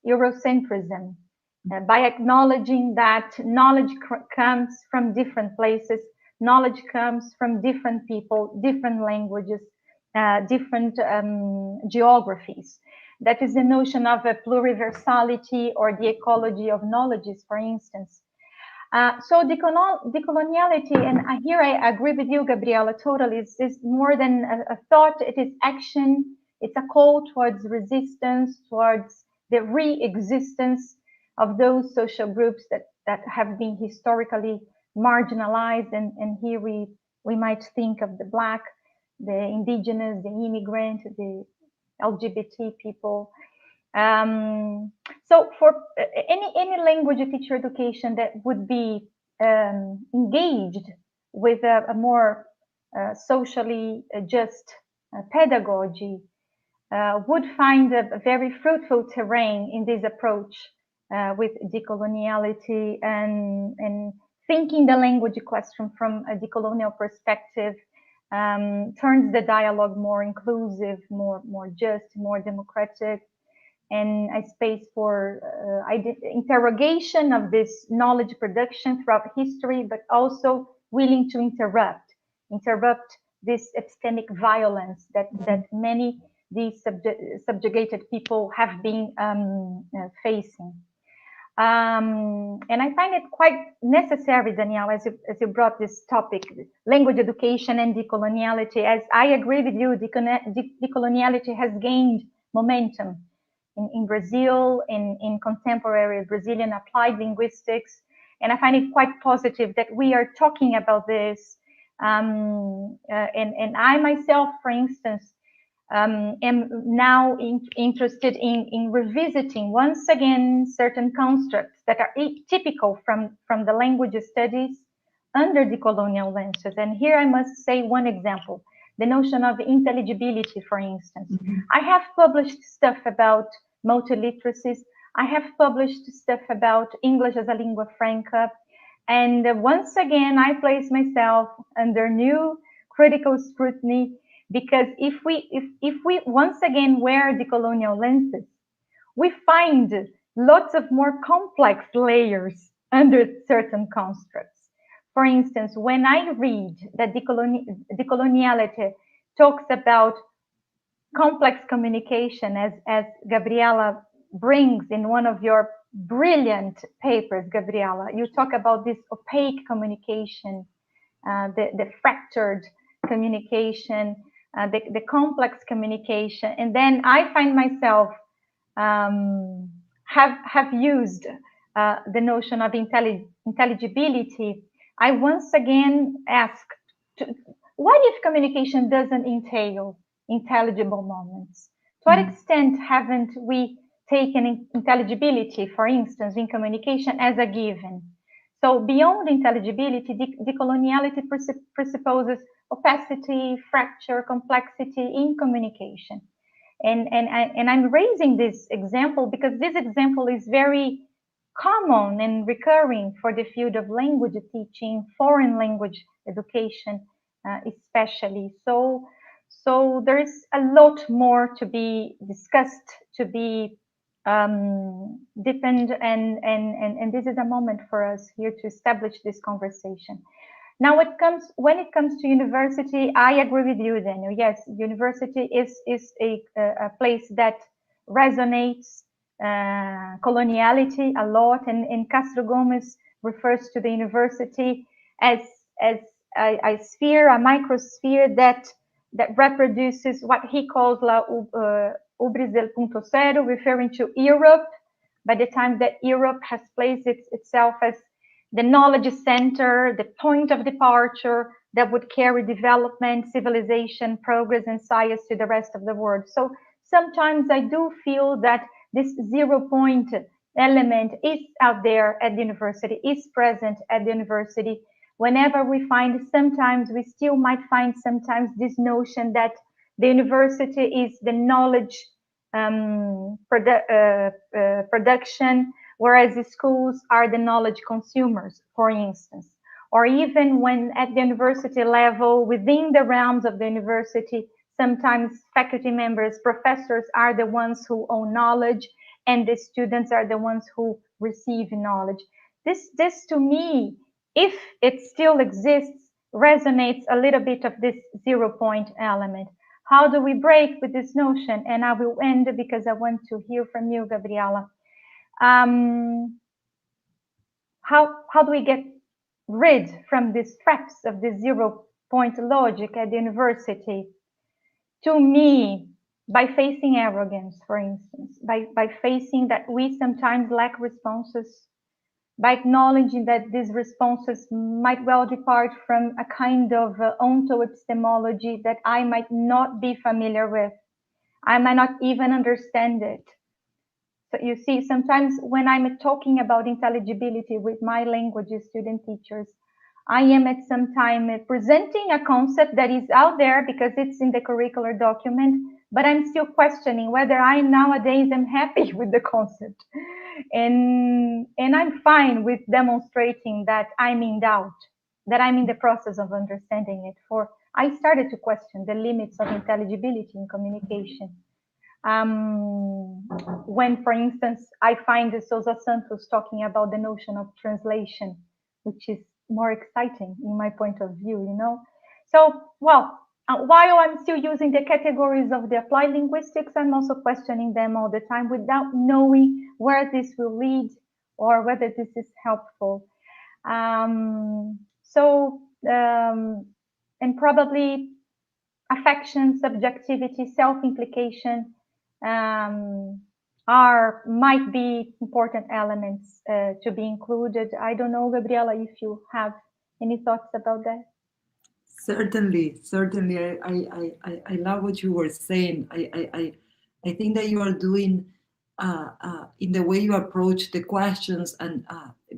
Eurocentrism, by acknowledging that knowledge comes from different places, knowledge comes from different people, different languages, different geographies. That is the notion of a pluriversality or the ecology of knowledges, for instance. So decoloniality, and here I agree with you, Gabriela, totally, is more than a thought, it is action, it's a call towards resistance, towards the re-existence of those social groups that have been historically marginalized, and here we might think of the Black, the indigenous, the immigrant, the LGBT people. So for any language teacher education that would be engaged with a more socially just pedagogy would find a very fruitful terrain in this approach with decoloniality and thinking the language question from a decolonial perspective turns the dialogue more inclusive, more just, more democratic, and a space for interrogation of this knowledge production throughout history, but also willing to interrupt this epistemic violence that many these subjugated people have been facing. And I find it quite necessary, Danielle, as you brought this topic, language education and decoloniality, as I agree with you, decoloniality has gained momentum in Brazil, in contemporary Brazilian applied linguistics. And I find it quite positive that we are talking about this. And I myself, for instance, am now interested in revisiting once again certain constructs that are typical from the language studies under decolonial lenses. And here I must say one example, the notion of intelligibility, for instance. I have published stuff about multiliteracies. I have published stuff about English as a lingua franca. And once again, I place myself under new critical scrutiny, because if we once again wear decolonial lenses, we find lots of more complex layers under certain constructs. For instance, when I read that decoloniality talks about complex communication, as Gabriela brings in one of your brilliant papers, Gabriela, you talk about this opaque communication, the fractured communication, the complex communication, and then I find myself have used the notion of intelligibility. I once again ask, what if communication doesn't entail intelligible moments? To what extent haven't we taken intelligibility, for instance, in communication as a given? So beyond intelligibility, decoloniality presupposes opacity, fracture, complexity in communication. And I'm raising this example because this example is very common and recurring for the field of language teaching, foreign language education, especially. So there is a lot more to be discussed, to be deepened, and this is a moment for us here to establish this conversation. Now, when it comes to university, I agree with you, Daniel. Yes, university is a place that resonates coloniality a lot, and Castro Gomes refers to the university as a sphere, a microsphere that reproduces what he calls la ubris del punto cero, referring to Europe. By the time that Europe has placed itself as the knowledge center, the point of departure that would carry development, civilization, progress, and science to the rest of the world. So sometimes I do feel that this 0 point element is out there at the university, is present at the university. Whenever we find, sometimes we still might find sometimes this notion that the university is the knowledge production, whereas the schools are the knowledge consumers, for instance. Or even when at the university level, within the realms of the university, sometimes faculty members, professors are the ones who own knowledge, and the students are the ones who receive knowledge. This to me, if it still exists, resonates a little bit of this 0 point element. How do we break with this notion? And I will end because I want to hear from you, Gabriela. How do we get rid from these traps of the 0 point logic at the university? To me, by facing arrogance, for instance, by facing that we sometimes lack responses, by acknowledging that these responses might well depart from a kind of onto-epistemology that I might not be familiar with. I might not even understand it. So you see, sometimes when I'm talking about intelligibility with my language student teachers, I am at some time presenting a concept that is out there because it's in the curricular document, but I'm still questioning whether I nowadays am happy with the concept. And I'm fine with demonstrating that I'm in doubt, that I'm in the process of understanding it. For I started to question the limits of intelligibility in communication. When, for instance, I find Sousa Santos talking about the notion of translation, which is more exciting in my point of view, you know. So, well, while I'm still using the categories of the applied linguistics, I'm also questioning them all the time without knowing where this will lead or whether this is helpful. And probably affection, subjectivity, self-implication might be important elements to be included. I don't know, Gabriela, if you have any thoughts about that. Certainly. I love what you were saying. I think that you are doing in the way you approach the questions and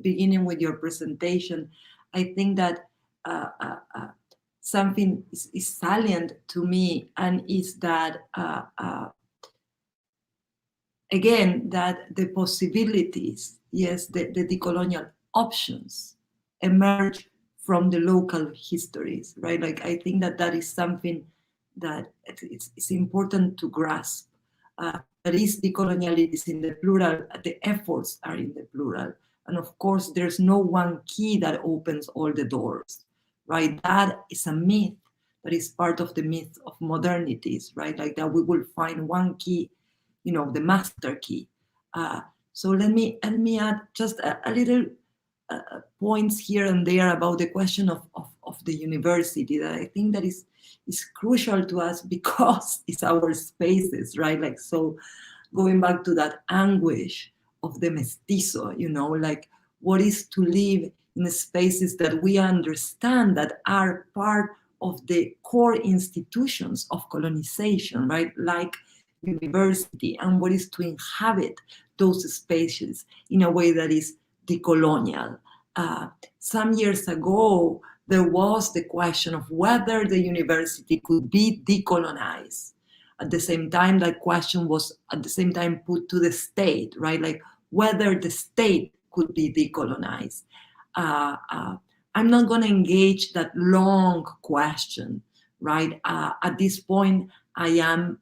beginning with your presentation. I think that something is salient to me, and is that again, that the possibilities, yes, the decolonial options emerge from the local histories, right? Like, I think that is something that it's important to grasp. That is, decoloniality is in the plural, the efforts are in the plural. And of course, there's no one key that opens all the doors, right? That is a myth that is part of the myth of modernities, right? Like that we will find one key, you know, the master key. So let me add just a little points here and there about the question of the university that I think that is crucial to us because it's our spaces, right? Like, so going back to that anguish of the mestizo, you know, like what is to live in the spaces that we understand that are part of the core institutions of colonization, right? Like university, and what is to inhabit those spaces in a way that is decolonial. Some years ago, there was the question of whether the university could be decolonized. At the same time, that question was at the same time put to the state, right? Like whether the state could be decolonized. I'm not going to engage that long question, right? At this point, I am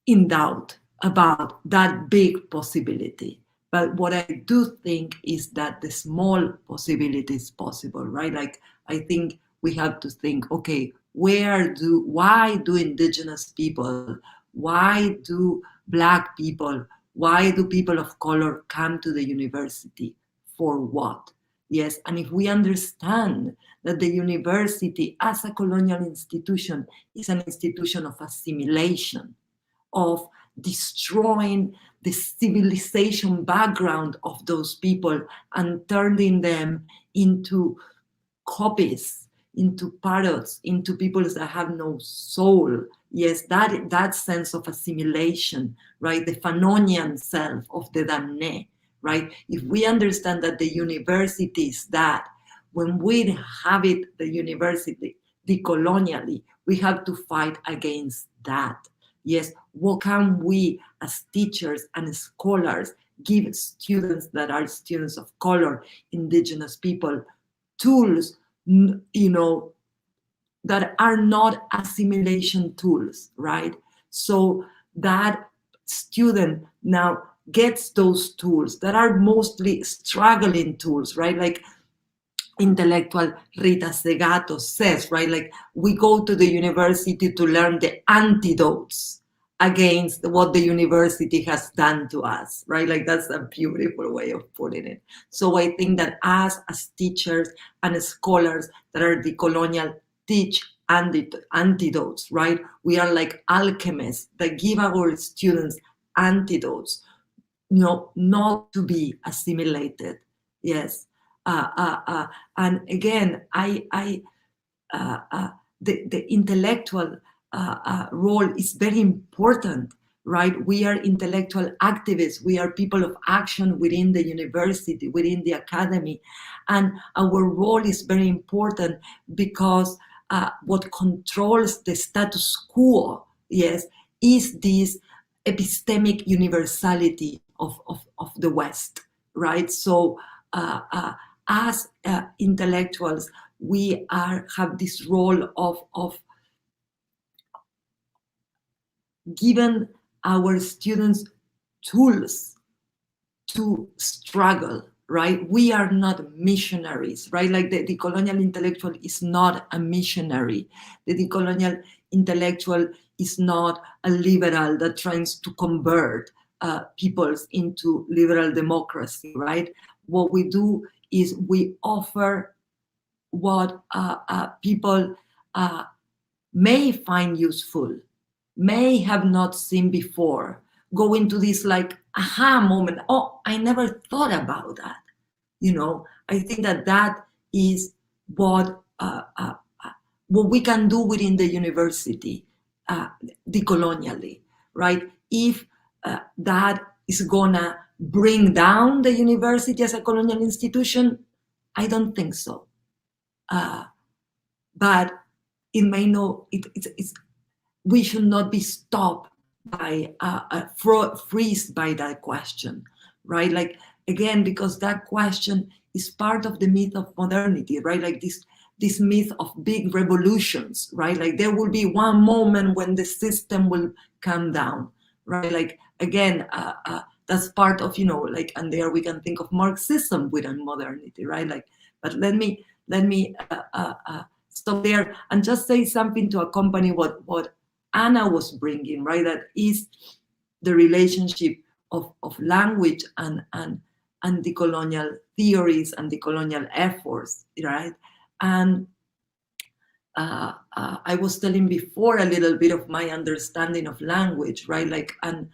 in doubt about that big possibility. But what I do think is that the small possibility is possible, right? Like, I think we have to think, okay, why do indigenous people, why do Black people, why do people of color come to the university? For what? Yes, and if we understand that the university as a colonial institution is an institution of assimilation, of destroying the civilization background of those people and turning them into copies, into parrots, into people that have no soul. Yes, that sense of assimilation, right? The Fanonian self of the damné, right? If we understand that the university is that, when we inhabit the university decolonially, we have to fight against that. Yes, what can we as teachers and scholars give students that are students of color, indigenous people, tools, that are not assimilation tools, right? So that student now gets those tools that are mostly struggling tools, right? Like intellectual Rita Segato says, right? Like, we go to the university to learn the antidotes against what the university has done to us, right? Like, that's a beautiful way of putting it. So I think that as teachers and scholars that are decolonial teach antidotes, right? We are like alchemists that give our students antidotes, not to be assimilated. Yes. And again, the intellectual role is very important, right? We are intellectual activists. We are people of action within the university, within the academy. And our role is very important because what controls the status quo, yes, is this epistemic universality of the West, right? So as intellectuals, we have this role of giving our students tools to struggle, right? We are not missionaries, right? Like the decolonial intellectual is not a missionary. The decolonial intellectual is not a liberal that tries to convert peoples into liberal democracy, right? What we do is we offer what people may find useful, may have not seen before, go into this like aha moment. Oh, I never thought about that. I think that is what we can do within the university decolonially, right? If that is gonna bring down the university as a colonial institution, I don't think so. But it may know we should not be stopped by freezed by that question, right? Like, again, because that question is part of the myth of modernity, right? Like this myth of big revolutions, right? Like there will be one moment when the system will come down, right? Like, again, that's part of, like, and there we can think of Marxism within modernity, right? Like, but let me stop there and just say something to accompany what Anna was bringing, right? That is the relationship of language and decolonial theories and decolonial efforts, right? And I was telling before a little bit of my understanding of language, right? Like, and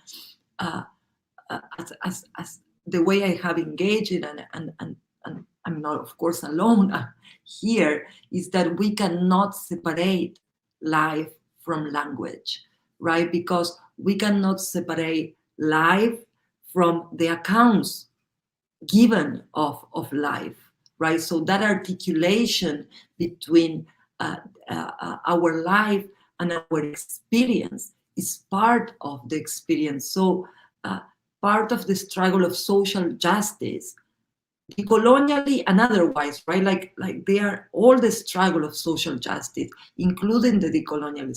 as the way I have engaged it, and I'm not, of course, alone here, is that we cannot separate life from language, right? Because we cannot separate life from the accounts given of life, right? So that articulation between our life and our experience is part of the experience. So part of the struggle of social justice, decolonially and otherwise, right? Like they are all the struggle of social justice, including the decolonial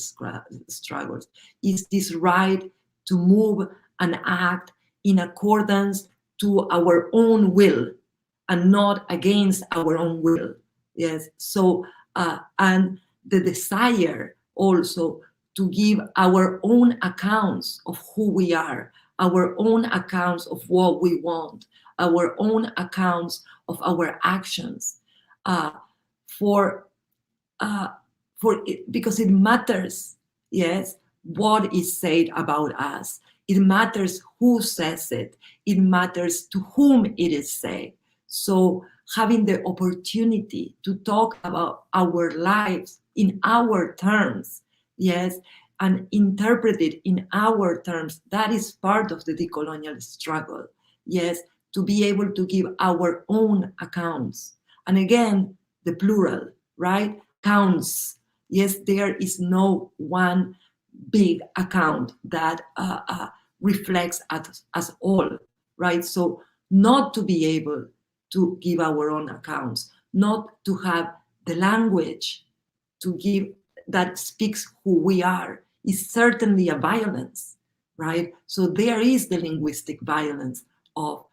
struggles, is this right to move and act in accordance to our own will and not against our own will. Yes. So, and the desire also to give our own accounts of who we are, our own accounts of what we want, our own accounts of our actions, for it, because it matters. Yes, what is said about us. It matters who says it. It matters to whom it is said. So having the opportunity to talk about our lives in our terms, yes, and interpret it in our terms, that is part of the decolonial struggle. Yes, to be able to give our own accounts. And again, the plural, right? Counts. Yes, there is no one big account that reflects us all, right? So not to be able to give our own accounts, not to have the language to give that speaks who we are is certainly a violence, right? So there is the linguistic violence of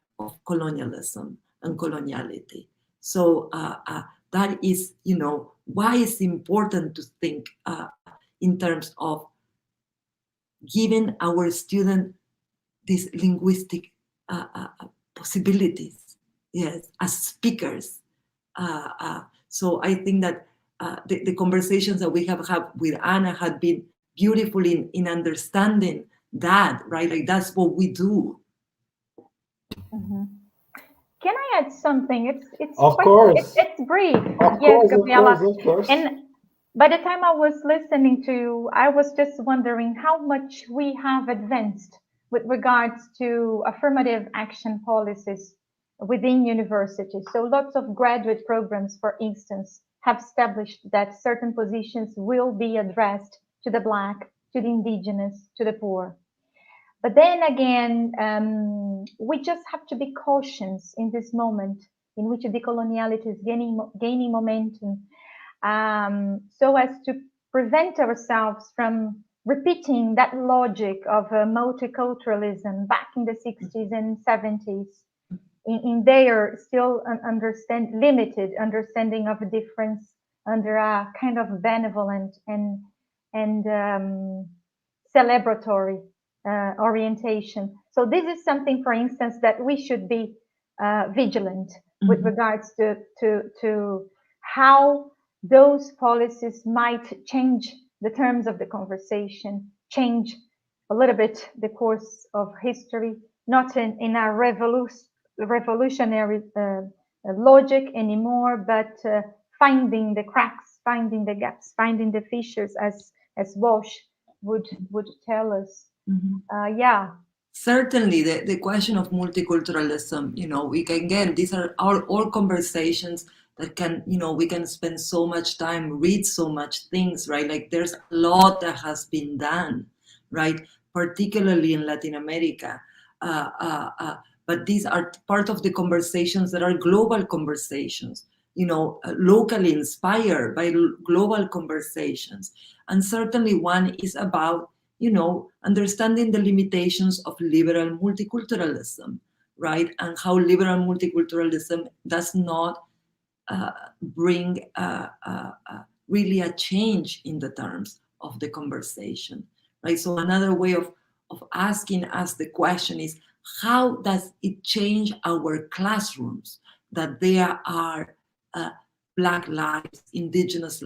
colonialism and coloniality. So that is, why it's important to think in terms of giving our students these linguistic possibilities, yes, as speakers. So I think that the conversations that we have had with Anna had been beautiful in understanding that, right? Like that's what we do. Mm-hmm. Can I add something? It's of quite, course, it's brief. of Yes, course, Gabriela. of course. And by the time I was listening to you, I was just wondering how much we have advanced with regards to affirmative action policies within universities. So lots of graduate programs, for instance, have established that certain positions will be addressed to the Black, to the Indigenous, to the poor. But then again, we just have to be cautious in this moment in which decoloniality is gaining momentum, so as to prevent ourselves from repeating that logic of multiculturalism back in the 60s and 70s, in their still limited understanding of a difference under a kind of benevolent and celebratory orientation. So this is something, for instance, that we should be vigilant with regards to how those policies might change the terms of the conversation, change a little bit the course of history, not in a revolutionary logic anymore, but finding the cracks, finding the gaps, finding the fissures, as Walsh would tell us. Yeah. Certainly, the question of multiculturalism, we can, again, these are all conversations that can, we can spend so much time, read so much things, right? Like there's a lot that has been done, right? Particularly in Latin America. But these are part of the conversations that are global conversations, locally inspired by global conversations. And certainly one is about, understanding the limitations of liberal multiculturalism, right? And how liberal multiculturalism does not bring really a change in the terms of the conversation, right? So another way of asking us the question is, how does it change our classrooms that there are Black lives, Indigenous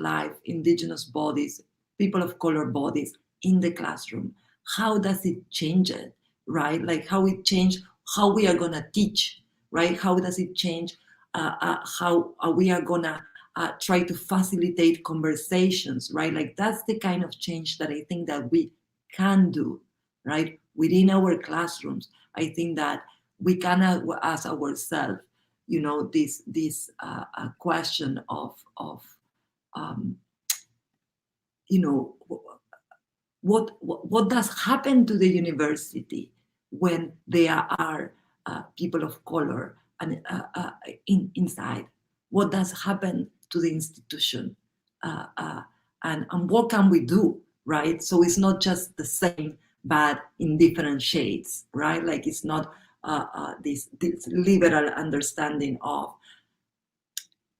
bodies, people of color bodies in the classroom? How does it change it, right? Like how it changed how we are gonna teach, right? How does it change how we are gonna try to facilitate conversations, right? Like that's the kind of change that I think that we can do, right? Within our classrooms. I think that we can ask ourselves, this question of what does happen to the university when there are people of color and inside? What does happen to the institution? And what can we do, right? So it's not just the same, but in different shades, right? Like it's not this liberal understanding of,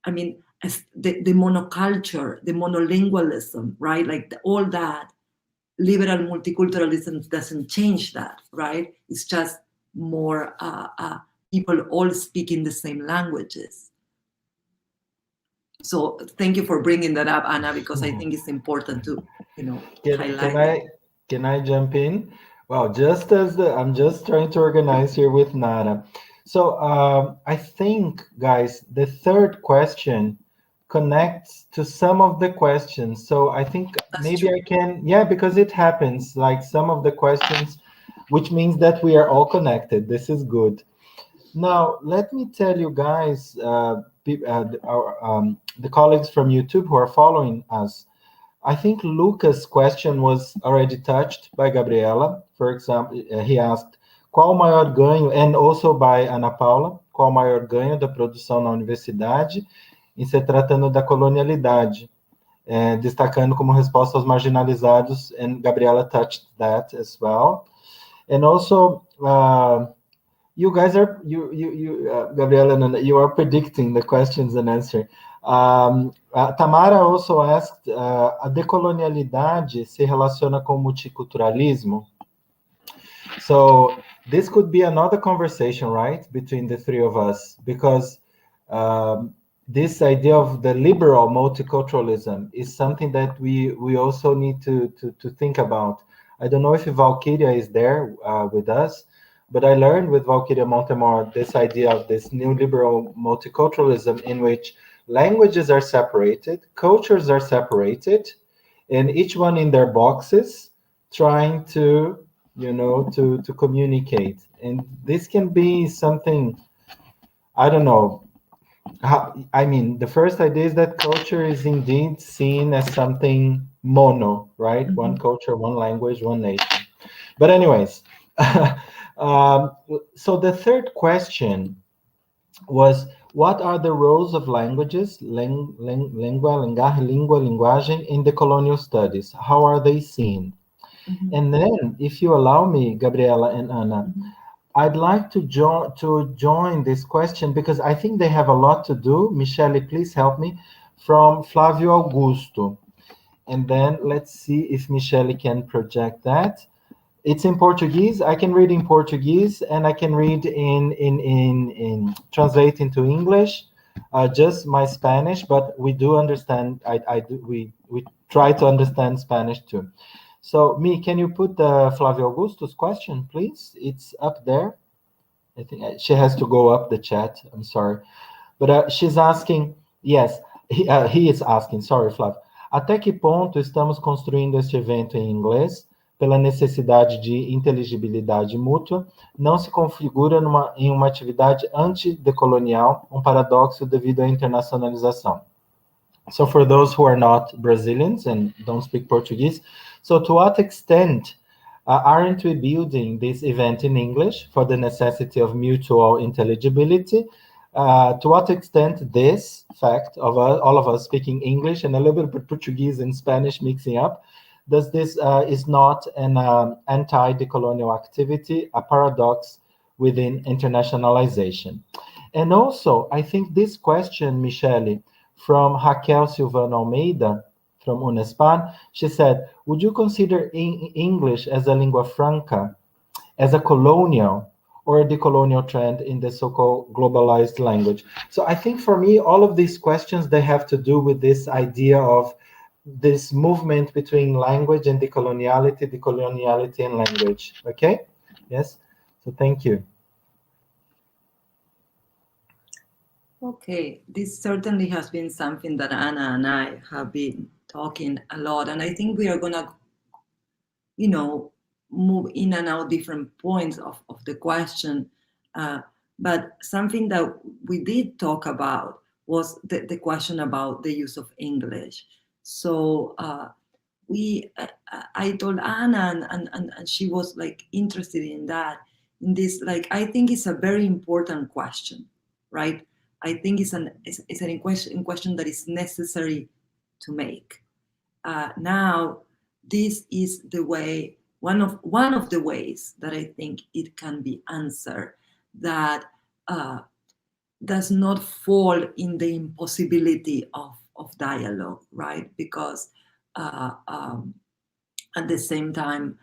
I mean, as the monoculture, the monolingualism, right? Like all that liberal multiculturalism doesn't change that, right? It's just more people all speaking the same languages. So thank you for bringing that up, Anna, because I think it's important to, highlight. Can I jump in? Well, just as I'm just trying to organize here with Nara. So I think, guys, the third question connects to some of the questions. So I think maybe I can, yeah, because it happens, like some of the questions, which means that we are all connected. This is good. Now, let me tell you guys, the colleagues from YouTube who are following us, I think Lucas' question was already touched by Gabriela. For example, he asked, qual o maior ganho, and also by Ana Paula, qual o maior ganho da produção na universidade, em se tratando da colonialidade, destacando como resposta aos marginalizados, and Gabriela touched that as well. And also, you guys are, Gabriela and Ana, you are predicting the questions and answering. Tamara also asked, a decolonialidade se relaciona com multiculturalismo? So this could be another conversation, right, between the three of us, because this idea of the liberal multiculturalism is something that we also need to think about. I don't know if Valkyria is there with us, but I learned with Valkyria Montemor this idea of this new liberal multiculturalism in which languages are separated, cultures are separated, and each one in their boxes trying to, to communicate. And this can be something, I don't know. I mean, the first idea is that culture is indeed seen as something mono, right? Mm-hmm. One culture, one language, one nation. But anyways, so the third question was, what are the roles of languages, linguagem, in the colonial studies? How are they seen? Mm-hmm. And then, if you allow me, Gabriela and Ana, mm-hmm. I'd like to join this question because I think they have a lot to do. Michele, please help me, from Flávio Augusto. And then let's see if Michele can project that. It's in Portuguese. I can read in Portuguese and I can read in translate into English, just my Spanish, but we do understand, we try to understand Spanish too. So, can you put Flávio Augusto's question, please? It's up there. I think she has to go up the chat. I'm sorry. But she's asking, yes, he is asking, sorry, Flávio. Até que ponto estamos construindo este evento em inglês, pela necessidade de inteligibilidade mútua, não se configura em uma atividade antidecolonial, paradoxo devido à internacionalização? So for those who are not Brazilians and don't speak Portuguese, so to what extent aren't we building this event in English for the necessity of mutual intelligibility? To what extent this fact of all of us speaking English and a little bit Portuguese and Spanish mixing up, does this is not an anti-decolonial activity, a paradox within internationalization? And also, I think this question, Michele, from Raquel Silvano Almeida, from Unespan, she said, would you consider English as a lingua franca, as a colonial or a decolonial trend in the so-called globalized language? So I think for me, all of these questions, they have to do with this idea of this movement between language and decoloniality and language, okay? Yes, so thank you. Okay, this certainly has been something that Anna and I have been talking a lot, and I think we are gonna, move in and out different points of the question. But something that we did talk about was the question about the use of English. So I told Anna, and she was like interested in that, in this, like, I think it's a very important question, right? I think it's an question that is necessary to make. Now, this is the way, one of the ways that I think it can be answered. that does not fall in the impossibility of dialogue, right? Because at the same time,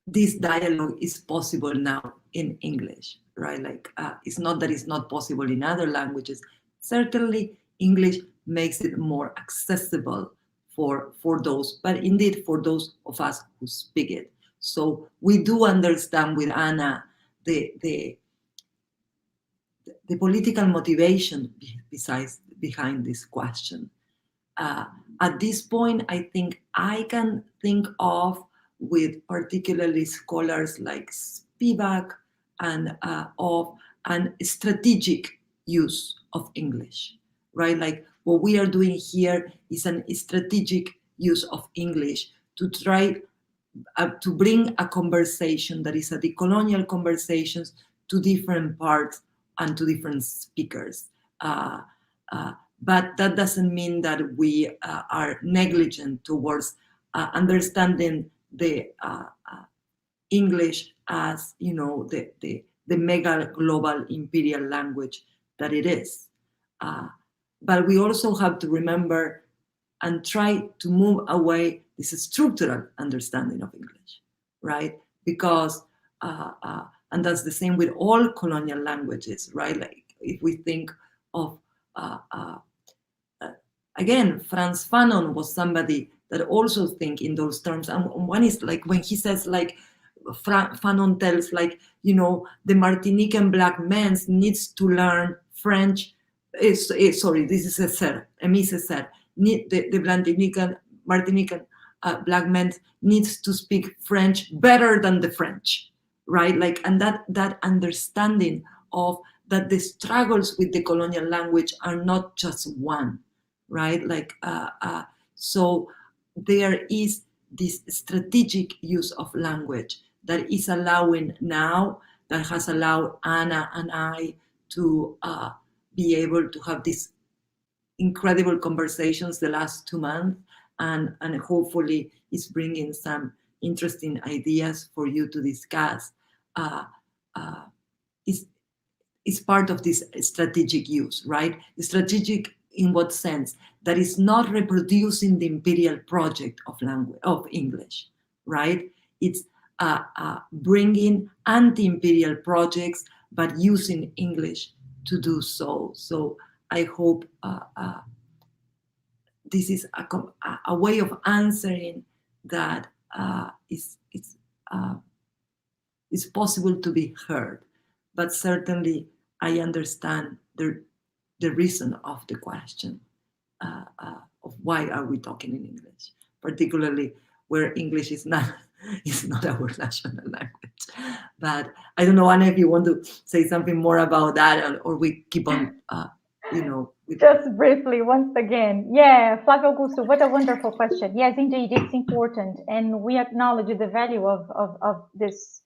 this dialogue is possible now in English, right? Like it's not that it's not possible in other languages. Certainly, English makes it more accessible for those, but indeed for those of us who speak it. So we do understand with Anna the political motivation behind this question. At this point, I think I can think of, with particularly scholars like Spivak, and of an strategic use of English, right? Like what we are doing here is a strategic use of English to try to bring a conversation that is a decolonial conversations to different parts and to different speakers. But that doesn't mean that we are negligent towards understanding the English as, you know, the mega global imperial language that it is. But we also have to remember and try to move away this structural understanding of English, right? Because, and that's the same with all colonial languages, right? Like if we think of, again, Frantz Fanon was somebody that also think in those terms. And one is like when he says, like, Fanon tells, like, you know, the Martinican black man needs to learn French. Sorry, this is César, Émile César. The Martinican black man needs to speak French better than the French, right? Like, and that understanding of that the struggles with the colonial language are not just one, right? Like, so there is this strategic use of language that is allowing now, that has allowed Anna and I to be able to have these incredible conversations the last 2 months, and hopefully is bringing some interesting ideas for you to discuss. Is part of this strategic use, right? Strategic in what sense? That is not reproducing the imperial project of language, of English, right? It's bringing anti-imperial projects, but using English to do so. So I hope this is a way of answering that is possible to be heard. But certainly I understand the reason of the question of why are we talking in English, particularly where English is not our national language. But I don't know, Anna, if you want to say something more about that, or we keep on, Just briefly, once again, yeah, Flavio Augusto, what a wonderful question. Yes, indeed, it's important, and we acknowledge the value of this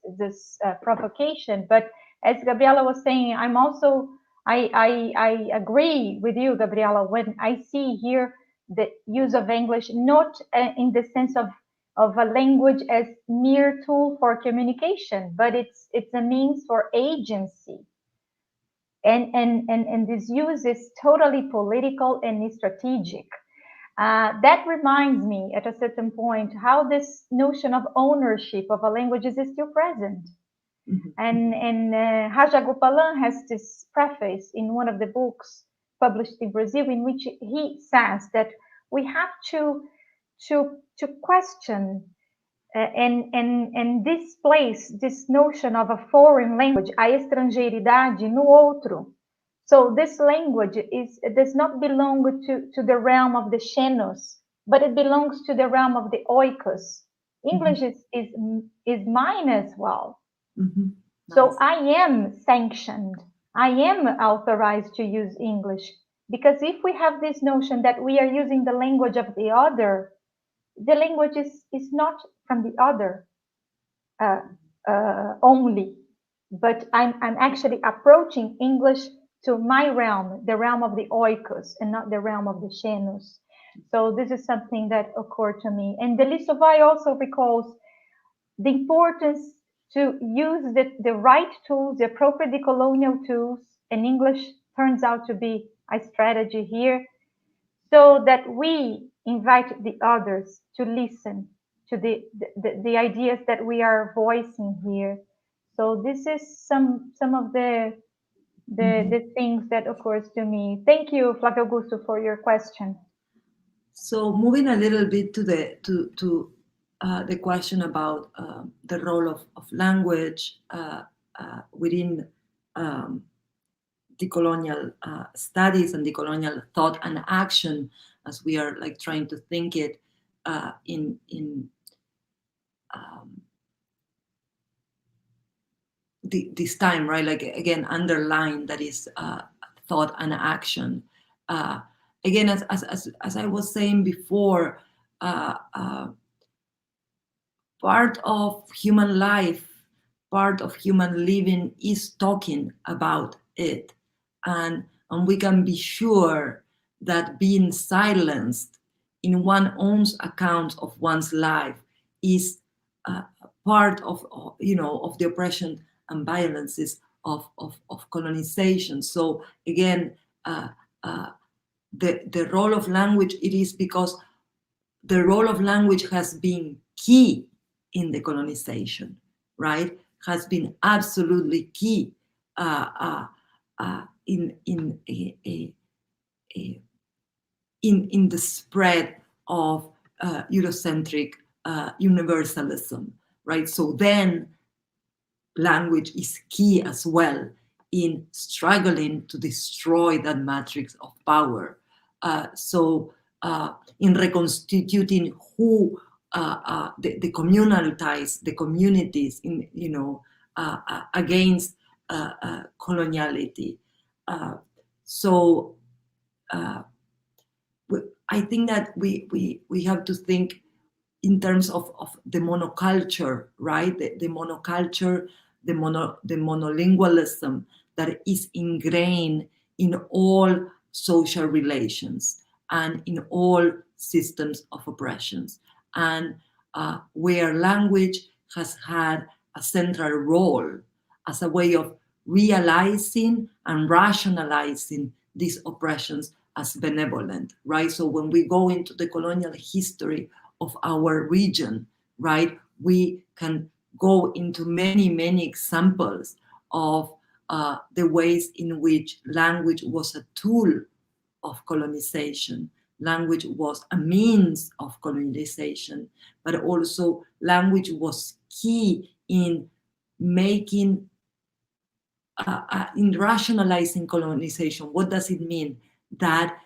provocation. But as Gabriela was saying, I'm also, I agree with you, Gabriela, when I see here the use of English, not in the sense of a language as mere tool for communication, but it's a means for agency. And this use is totally political and strategic. That reminds me at a certain point how this notion of ownership of a language is still present. Mm-hmm. And Raja Gopalan has this preface in one of the books published in Brazil, in which he says that we have to question and displace this notion of a foreign language, a estrangeiridade no outro. So this language does not belong to the realm of the xenos, but it belongs to the realm of the oikos. English mm-hmm. is mine as well. Mm-hmm. Nice. So I am sanctioned. I am authorized to use English, because if we have this notion that we are using the language of the other, the language is not from the other only, but I'm actually approaching English to my realm, the realm of the oikos, and not the realm of the xenos. So this is something that occurred to me. And Delisovai also recalls the importance to use the right tools, the appropriate decolonial tools, and English turns out to be a strategy here, so that we invite the others to listen to the ideas that we are voicing here. So this is some of the things that occurs to me. Thank you, Flavio Augusto, for your question. So moving a little bit to the question about the role of language within decolonial studies and decolonial thought and action, as we are like trying to think it in this time, right? Like again, underline that is thought and action. Again, as I was saying before, part of human life, part of human living is talking about it. And we can be sure that being silenced in one's own account of one's life is part of the oppression and violences of colonization. So again, the role of language, it is because the role of language has been key in the colonization, right? Has been absolutely key in the spread of Eurocentric universalism, right? So then language is key as well in struggling to destroy that matrix of power. In reconstituting who the communal ties, the communities in against coloniality. I think that we have to think in terms of the monoculture, right? The monoculture, the monolingualism that is ingrained in all social relations and in all systems of oppressions, and where language has had a central role as a way of realizing and rationalizing these oppressions as benevolent, right? So when we go into the colonial history of our region, right, we can go into many, many examples of the ways in which language was a tool of colonization. Language was a means of colonization, but also language was key in making, in rationalizing colonization. What does it mean? That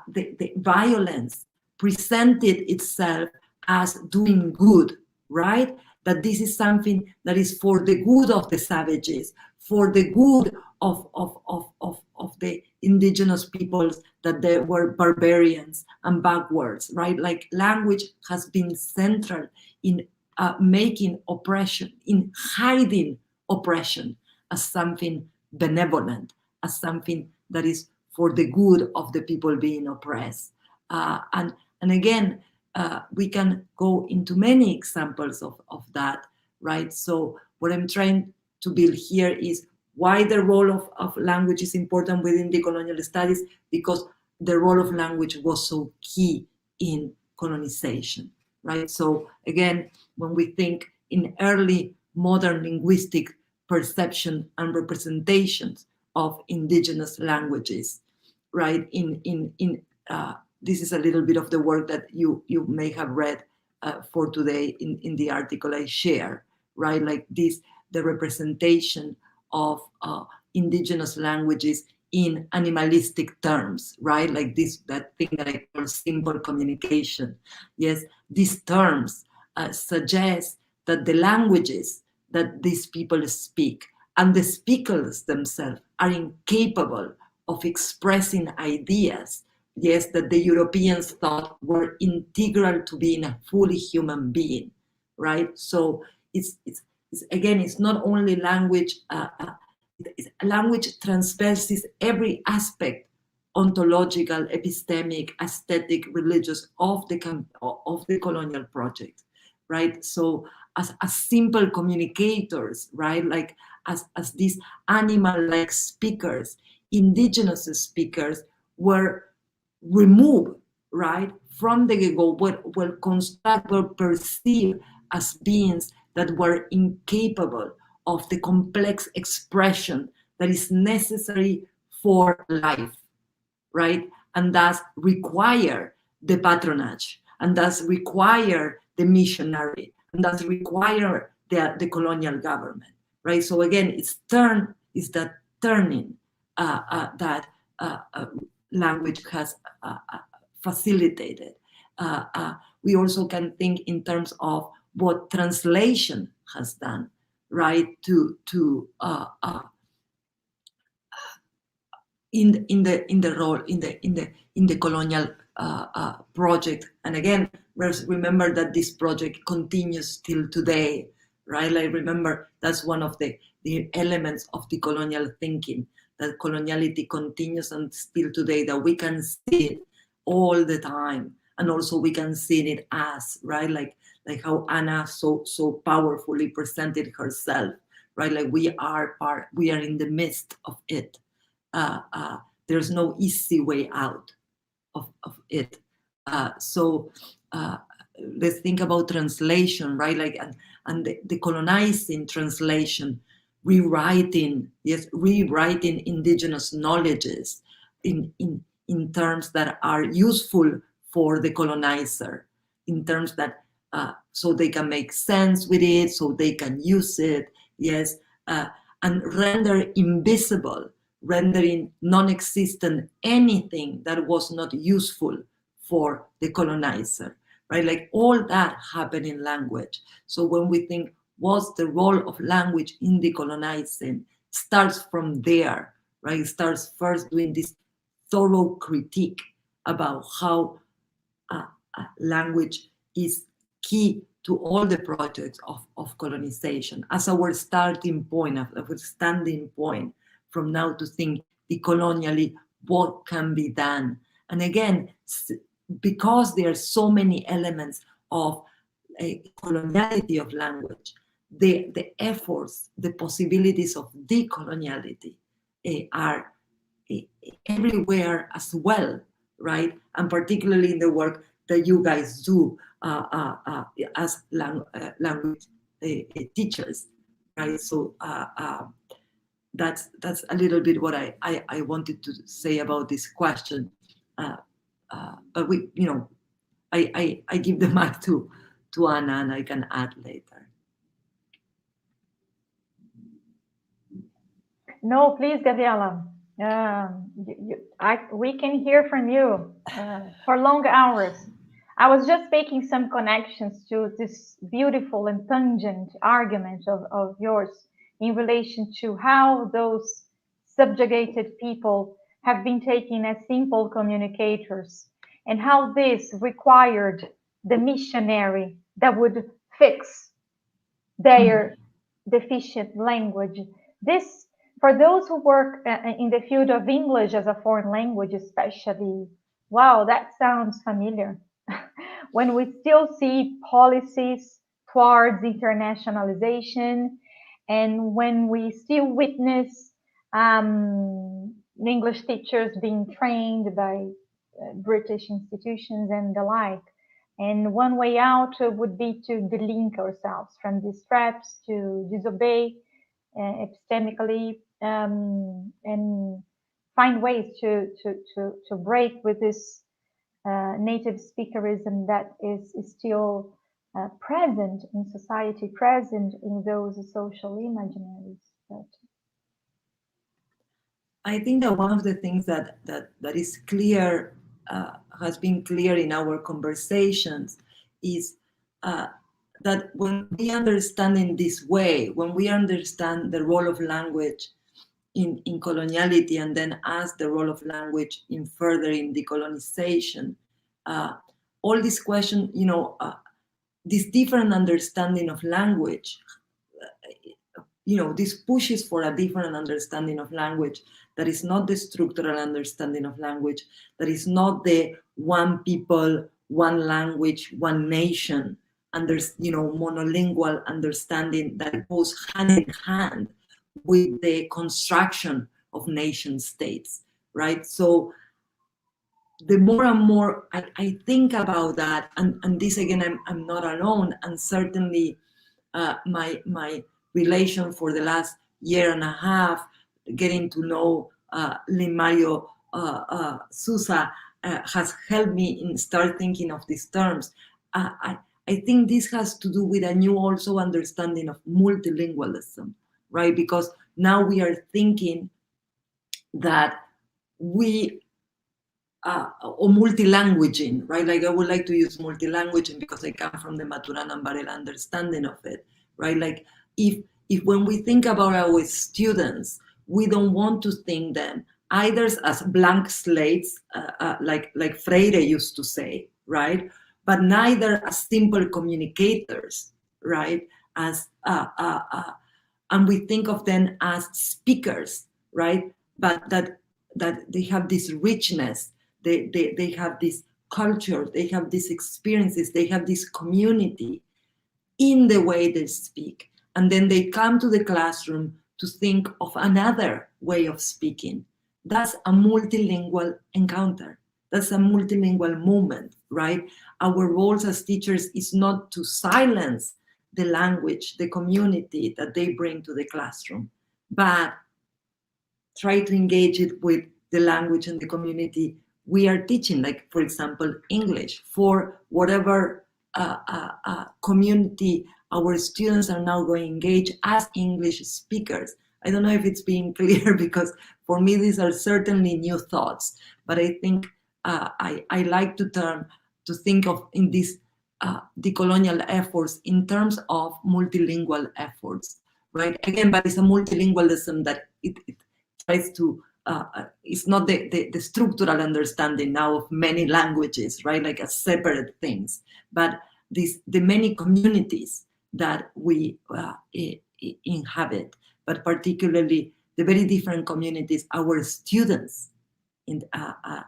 the violence presented itself as doing good, right? That this is something that is for the good of the savages, for the good of the indigenous peoples, that they were barbarians and backwards, right? Like language has been central in making oppression, in hiding oppression as something benevolent, as something that is for the good of the people being oppressed. And again, we can go into many examples of that, right? So what I'm trying to build here is why the role of language is important within decolonial studies, because the role of language was so key in colonization, right? So again, when we think in early modern linguistic perception and representations of indigenous languages, right? This is a little bit of the work that you may have read for today in the article I share, right? Like this, the representation of indigenous languages in animalistic terms, right? Like that thing that I call simple communication. Yes, these terms suggest that the languages that these people speak and the speakers themselves are incapable of expressing ideas, yes, that the Europeans thought were integral to being a fully human being, right? So it's again, it's not only language. Language transverses every aspect, ontological, epistemic, aesthetic, religious of the colonial project, right? So as simple communicators, right? Like as these animal-like speakers, indigenous speakers were removed, right, from the get-go, were constructed, were perceived as beings that were incapable of the complex expression that is necessary for life, right? And thus require the patronage, and thus require the missionary, and thus require the colonial government, right? So again, it's that turning that language has facilitated. We also can think in terms of what translation has done, right? In the role in the colonial project. And again, remember that this project continues till today, right? Like remember, that's one of the elements of the colonial thinking, that coloniality continues and still today, that we can see it all the time, and also we can see it as, right? Like how Anna so powerfully presented herself, right? Like we are in the midst of it. There's no easy way out of it. So let's think about translation, right? Like and the colonizing translation, rewriting indigenous knowledges in terms that are useful for the colonizer, in terms that so they can make sense with it, so they can use it, yes, and render invisible, rendering non-existent anything that was not useful for the colonizer, right? Like all that happened in language. So when we think what's the role of language in decolonizing, starts from there, right? It starts first doing this thorough critique about how language is key to all the projects of colonization as our starting point, our standing point from now to think decolonially what can be done. And again, because there are so many elements of a coloniality of language, the efforts, the possibilities of decoloniality are everywhere as well, right? And particularly in the work that you guys do as language teachers, right? So that's a little bit what I wanted to say about this question. But we, I give the mic to Anna, and I can add later. No, please, Gabriela. We can hear from you for long hours. I was just making some connections to this beautiful and pungent argument of yours in relation to how those subjugated people have been taken as simple communicators, and how this required the missionary that would fix their deficient language. This, for those who work in the field of English as a foreign language especially, wow, that sounds familiar. When we still see policies towards internationalization, and when we still witness English teachers being trained by British institutions and the like. And one way out would be to delink ourselves from these traps, to disobey epistemically, and find ways to break with this native speakerism that is still present in society, present in those social imaginaries. But I think that one of the things that is clear, has been clear in our conversations, is that when we understand in this way, when we understand the role of language in coloniality, and then as the role of language in furthering decolonization, all this question, this different understanding of language, this pushes for a different understanding of language that is not the structural understanding of language, that is not the one people, one language, one nation monolingual understanding that goes hand in hand with the construction of nation states, right? So the more and more I think about that, and this again, I'm not alone, and certainly my relation for the last year and a half, getting to know Lin Mario Sousa has helped me in start thinking of these terms. I think this has to do with a new also understanding of multilingualism, right? Because now we are thinking that we or multilanguaging, right? Like I would like to use multilanguaging because I come from the Maturana and Varela understanding of it, right? Like if when we think about our students, we don't want to think them either as blank slates, like Freire used to say, right? But neither as simple communicators, right? As and we think of them as speakers, right? But that they have this richness, they have this culture, they have these experiences, they have this community in the way they speak. And then they come to the classroom to think of another way of speaking. That's a multilingual encounter. That's a multilingual moment, right? Our roles as teachers is not to silence the language, the community that they bring to the classroom, but try to engage it with the language and the community we are teaching, like, for example, English, for whatever community our students are now going to engage as English speakers. I don't know if it's being clear, because for me, these are certainly new thoughts, but I think I like to think of in these decolonial efforts in terms of multilingual efforts, right? Again, but it's a multilingualism that it tries to, it's not the structural understanding now of many languages, right? Like as separate things, but the many communities that we inhabit, but particularly the very different communities our students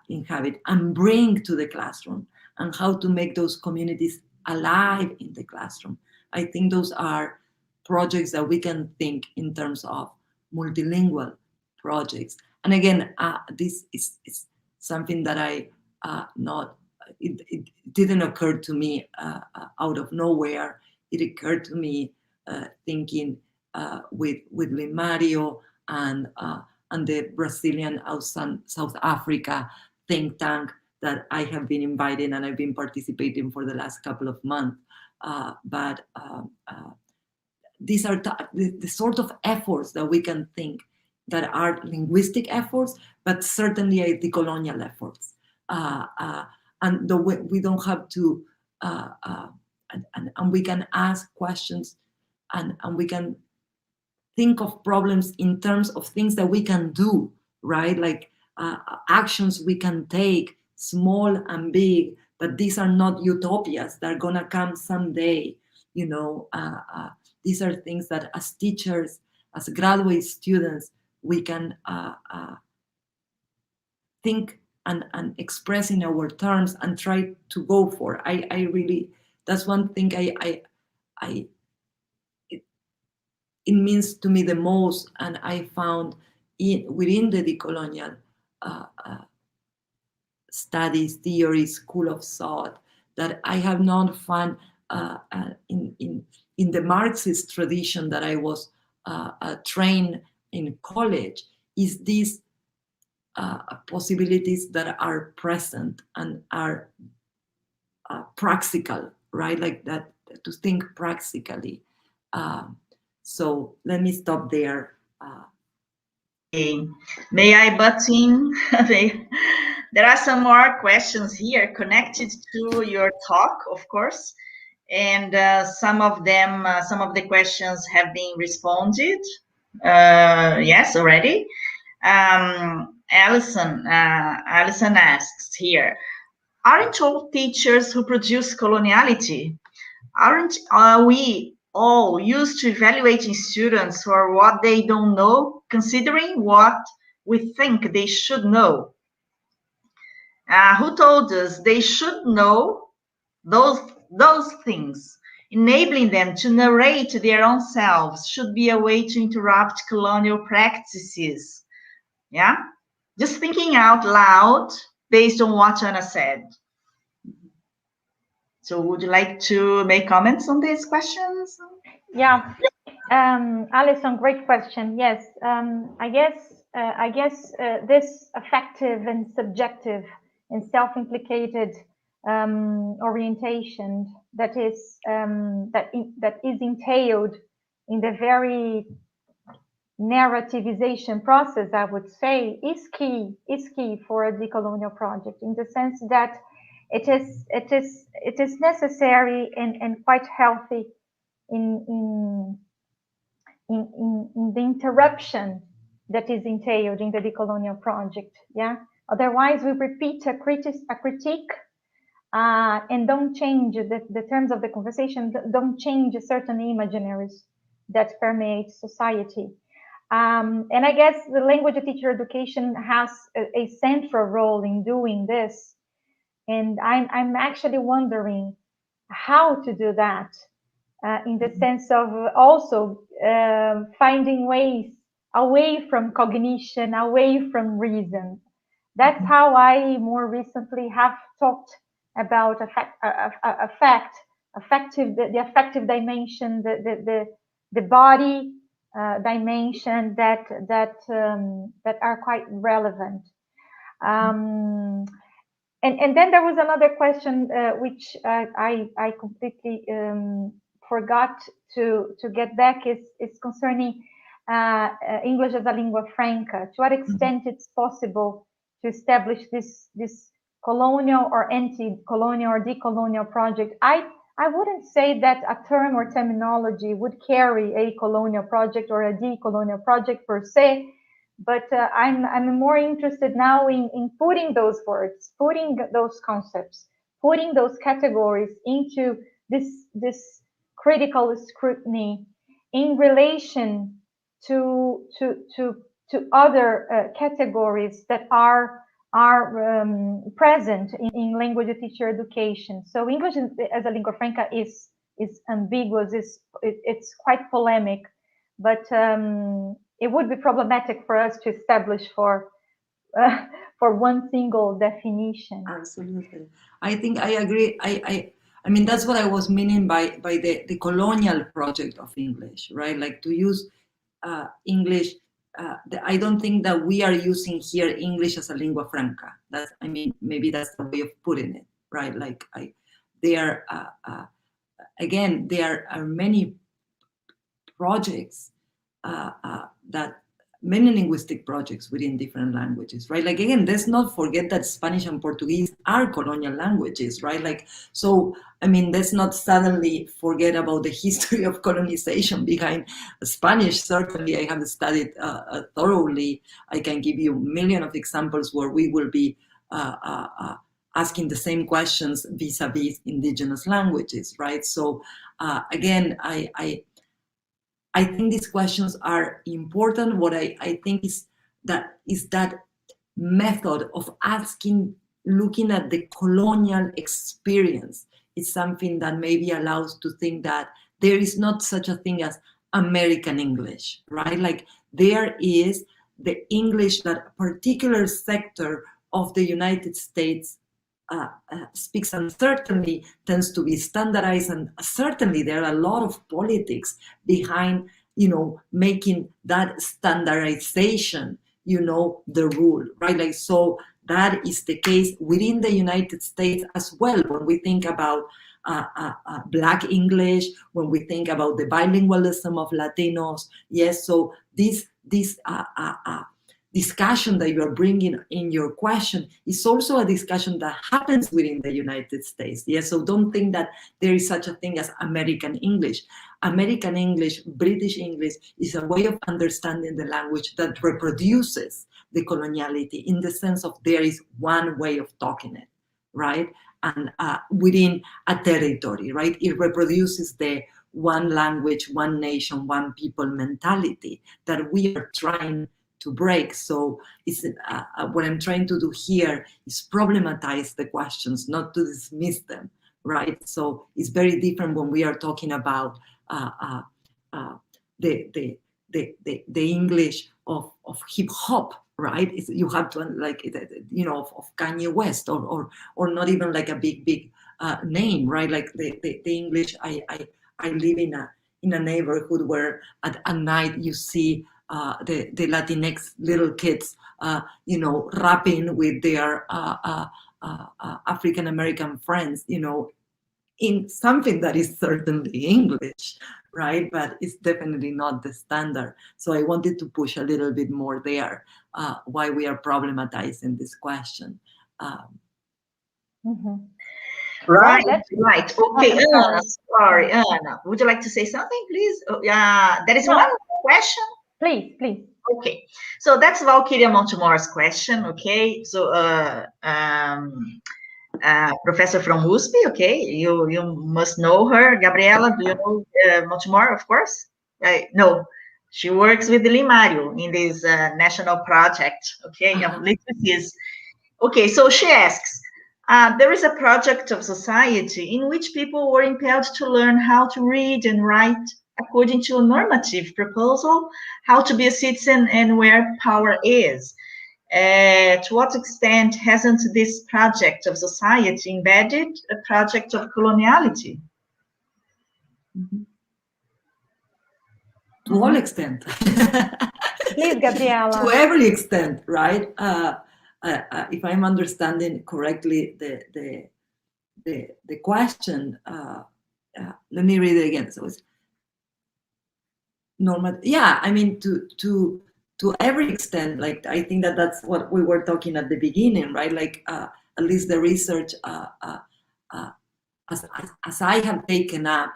inhabit and bring to the classroom, and how to make those communities alive in the classroom. I think those are projects that we can think in terms of multilingual projects. And again, this is something that it didn't occur to me out of nowhere. It occurred to me thinking with Lin Mario and the Brazilian South Africa think tank that I have been invited and I've been participating for the last couple of months. But these are the sort of efforts that we can think that are linguistic efforts, but certainly are decolonial efforts. And we don't have to, and we can ask questions, and we can think of problems in terms of things that we can do, right? Like actions we can take, small and big, but these are not utopias that are gonna come someday, you know. These are things that as teachers, as graduate students, we can think and express in our terms and try to go for. I really, that's one thing it means to me the most, and I found within the decolonial studies, theory, school of thought, that I have not found in the Marxist tradition that I was trained in college, is these possibilities that are present and are practical, right? Like that, to think practically. So let me stop there. May I butt in? There are some more questions here connected to your talk, of course, and some of the questions have been responded. Yes, already. Alison asks here, aren't all teachers who produce coloniality? Aren't we all used to evaluating students for what they don't know, considering what we think they should know? Who told us they should know those things? enabling them to narrate their own selves should be a way to interrupt colonial practices. Yeah? Just thinking out loud based on what Anna said. So would you like to make comments on these questions? Yeah, Alison, great question. Yes, I guess this affective and subjective and self-implicated orientation that is entailed in the very narrativization process, I would say, is key for a decolonial project, in the sense that it is necessary and quite healthy in the interruption that is entailed in the decolonial project. Yeah, otherwise we repeat a critique and don't change the terms of the conversation, don't change certain imaginaries that permeate society. And I guess the language teacher education has a central role in doing this. And I'm actually wondering how to do that, in the sense of also finding ways away from cognition, away from reason. That's how I more recently have talked about the affective dimension, the body dimension that are quite relevant. And then there was another question which I completely forgot to get back, is concerning English as a lingua franca. To what extent it's possible to establish this colonial or anti-colonial or decolonial project? I wouldn't say that a term or terminology would carry a colonial project or a decolonial project per se, but I'm more interested now in putting those words, putting those concepts, putting those categories into this critical scrutiny in relation to other categories that are present in language teacher education. So English as a lingua franca is ambiguous, it's quite polemic, but it would be problematic for us to establish for one single definition. Absolutely. I think I agree. I mean, that's what I was meaning by the colonial project of English, right? Like to use English. I don't think that we are using here English as a lingua franca. I mean, maybe that's the way of putting it, right? Like there are many projects many linguistic projects within different languages, right? Like, again, let's not forget that Spanish and Portuguese are colonial languages, right? Like, so, I mean, let's not suddenly forget about the history of colonization behind Spanish. Certainly, I have studied thoroughly. I can give you a million of examples where we will be asking the same questions vis-a-vis indigenous languages, right? So, again, I think these questions are important. What I think is that method of asking, looking at the colonial experience is something that maybe allows to think that there is not such a thing as American English, right? Like there is the English that a particular sector of the United States speaks, and certainly tends to be standardized, and certainly there are a lot of politics behind, making that standardization, the rule, right? Like, so that is the case within the United States as well. When we think about Black English, when we think about the bilingualism of Latinos, yes. So this discussion that you are bringing in your question is also a discussion that happens within the United States. Yes, so don't think that there is such a thing as American English. American English, British English is a way of understanding the language that reproduces the coloniality in the sense of there is one way of talking it, right? And within a territory, right? It reproduces the one language, one nation, one people mentality that we are trying to break. So it's what I'm trying to do here is problematize the questions, not to dismiss them, right? So it's very different when we are talking about the English of hip hop, right? You have to like, you know, of Kanye West, or not even like a big name, right? Like the English. I live in a neighborhood where at night you see the Latinx little kids, you know, rapping with their African American friends, you know, in something that is certainly English, right? But it's definitely not the standard. So I wanted to push a little bit more there, why we are problematizing this question. Right, That's right. Okay, Anna, sorry, Anna. Would you like to say something, please? Oh, yeah, there is No. one question. Please, please. Okay, so that's Valkyria Montemore's question. Okay, so professor from USP. Okay, you must know her, Gabriela. Do you know Montemore? Of course. No, she works with Limario in this national project. Okay, of literacies. Okay, so she asks. There is a project of society in which people were impelled to learn how to read and write according to a normative proposal, how to be a citizen and where power is. To what extent hasn't this project of society embedded a project of coloniality? To all extent. Please, Gabriela. To every extent, right? If I'm understanding correctly the question, let me read it again. So it's normal. Yeah, I mean, to every extent, like, I think that's what we were talking at the beginning, right? Like, at least the research, as I have taken up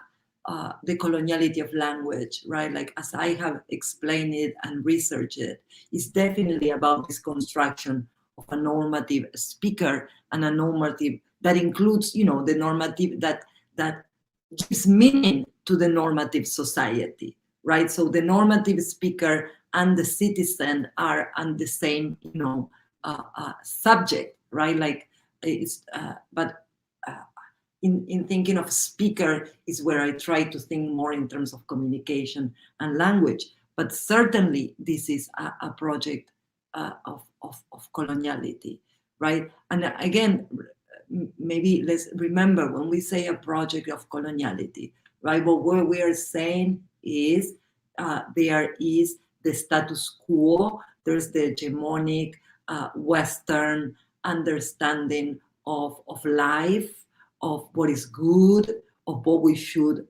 the coloniality of language, right? Like, as I have explained it and researched it, it's definitely about this construction of a normative speaker and a normative that includes, you know, the normative that gives meaning to the normative society, right? So the normative speaker and the citizen are on the same, you know, subject, right? Like, it's, in thinking of speaker is where I try to think more in terms of communication and language. But certainly this is a project of coloniality, right? And again, maybe let's remember when we say a project of coloniality, right? What we are saying is there is the status quo, there's the hegemonic Western understanding of life, of what is good, of what we should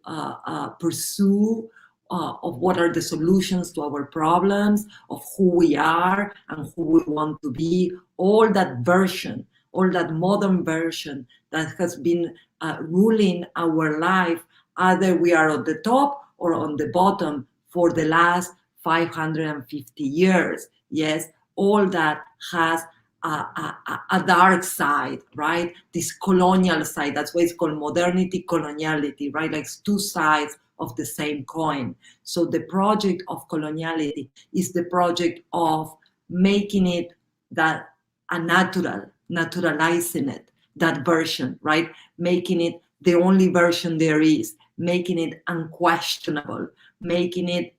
pursue, of what are the solutions to our problems, of who we are and who we want to be, all that version, all that modern version that has been ruling our life, either we are at the top or on the bottom for the last 550 years. Yes, all that has a dark side, right? This colonial side, that's why it's called modernity, coloniality, right? Like, it's two sides of the same coin. So the project of coloniality is the project of making it that a naturalizing it, that version, right? Making it the only version there is, making it unquestionable, making it,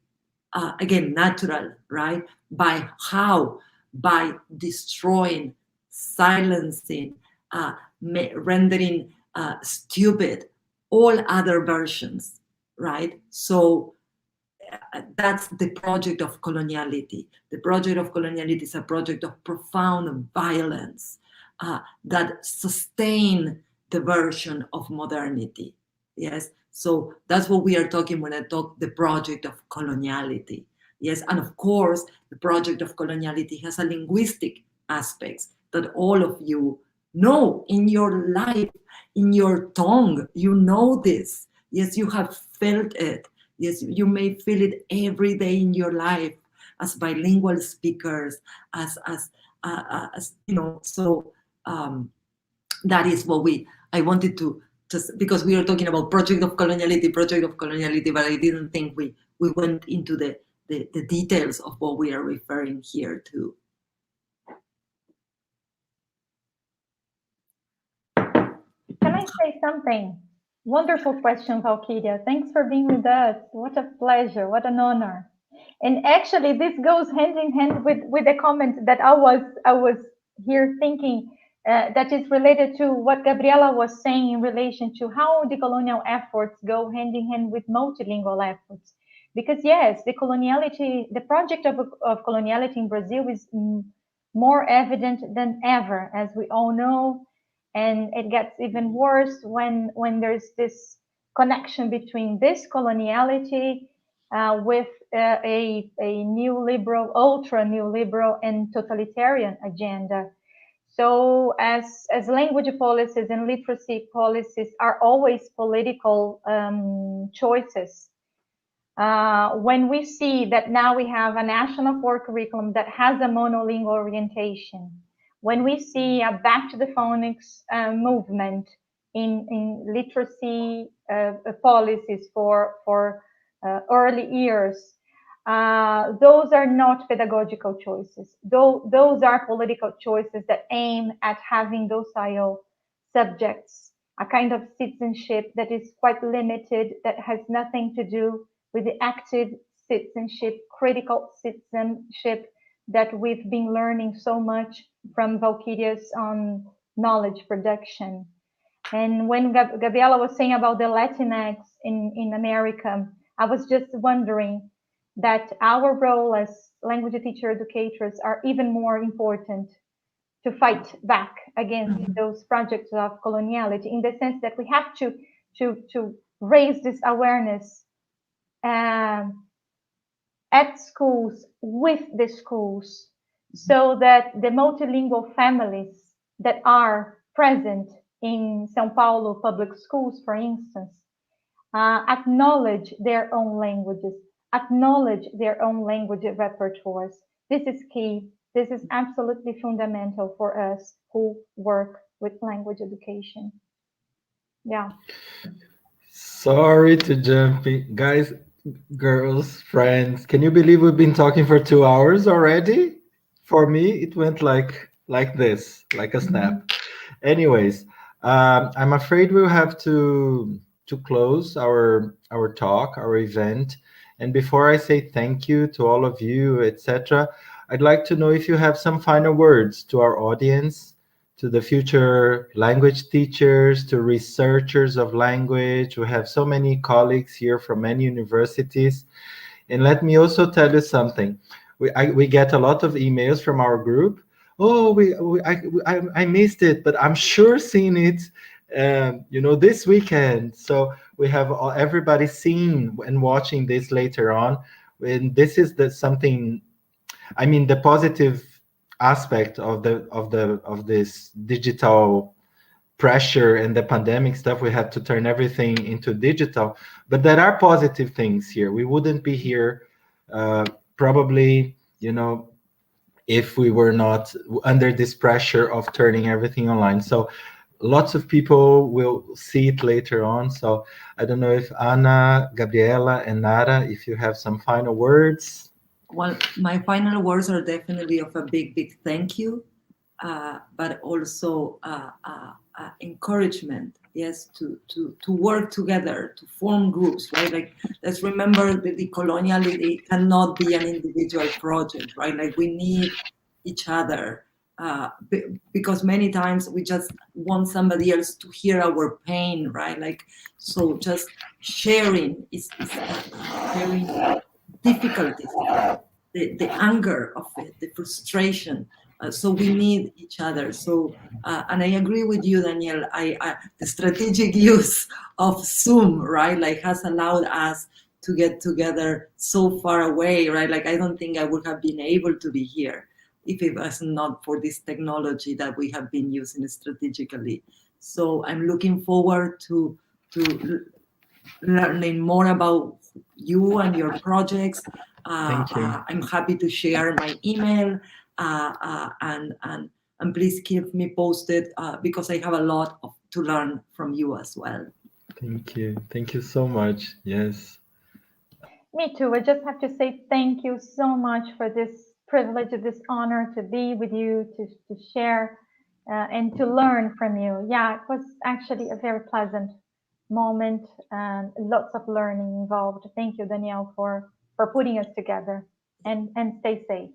again, natural, right? By how? By destroying, silencing, rendering stupid all other versions, right? So that's the project of coloniality. The project of coloniality is a project of profound violence that sustain the version of modernity. Yes, so that's what we are talking when I talk the project of coloniality. Yes, and of course, the project of coloniality has a linguistic aspects that all of you know in your life, in your tongue. You know this. Yes, you have felt it. Yes, you may feel it every day in your life as bilingual speakers, as you know. So that is what I wanted to just, because we are talking about project of coloniality, but I didn't think we went into the details of what we are referring here to. Can I say something? Wonderful question, Valkyria. Thanks for being with us. What a pleasure. What an honor. And actually, this goes hand in hand with the comment that I was here thinking that is related to what Gabriela was saying in relation to how decolonial efforts go hand in hand with multilingual efforts. Because yes, the project of coloniality in Brazil is more evident than ever, as we all know, and it gets even worse when there's this connection between this coloniality with a neoliberal, ultra neoliberal, and totalitarian agenda. So, as language policies and literacy policies are always political choices, when we see that now we have a national core curriculum that has a monolingual orientation, when we see a back to the phonics movement in literacy policies for early years, those are not pedagogical choices. Those are political choices that aim at having docile subjects, a kind of citizenship that is quite limited, that has nothing to do with the active citizenship, critical citizenship that we've been learning so much from Valkyria's knowledge production. And when Gabriela was saying about the Latinx in America, I was just wondering that our role as language teacher educators are even more important to fight back against those projects of coloniality, in the sense that we have to raise this awareness at schools, with the schools, so that the multilingual families that are present in São Paulo public schools, for instance, acknowledge their own languages, acknowledge their own language repertoires. This is key. This is absolutely fundamental for us who work with language education. Yeah. Sorry to jump in. Guys, girls, friends, can you believe we've been talking for 2 hours already? For me, it went like this, like a snap. Anyways, I'm afraid we'll have to close our talk, our event. And before I say thank you to all of you, etc., I'd like to know if you have some final words to our audience, to the future language teachers, to researchers of language. We have so many colleagues here from many universities. And let me also tell you something. We get a lot of emails from our group. Oh, I missed it, but I'm sure seeing it, this weekend. So we have everybody seeing and watching this later on. And this is something. I mean, the positive aspect of this digital pressure and the pandemic stuff, we had to turn everything into digital, but there are positive things here. We wouldn't be here probably, if we were not under this pressure of turning everything online. So lots of people will see it later on. So I don't know if Anna, Gabriela, and Nara, if you have some final words. Well, my final words are definitely of a big thank you, but also encouragement, yes, to work together, to form groups, right? Like, let's remember that decoloniality cannot be an individual project, right? Like, we need each other, because many times we just want somebody else to hear our pain, right? Like, so just sharing is sharing difficulties, the anger of it, the frustration. So we need each other. So, and I agree with you, Daniel. The strategic use of Zoom, right, like, has allowed us to get together so far away, right? Like, I don't think I would have been able to be here if it was not for this technology that we have been using strategically. So I'm looking forward to learning more about you and your projects. Thank you. I'm happy to share my email, and please keep me posted, because I have a lot to learn from you as well. Thank you so much. Yes. Me too. I just have to say thank you so much for this privilege, this honor to be with you, to share and to learn from you. Yeah, it was actually a very pleasant moment and lots of learning involved. Thank you, Danielle, for putting us together, and stay safe,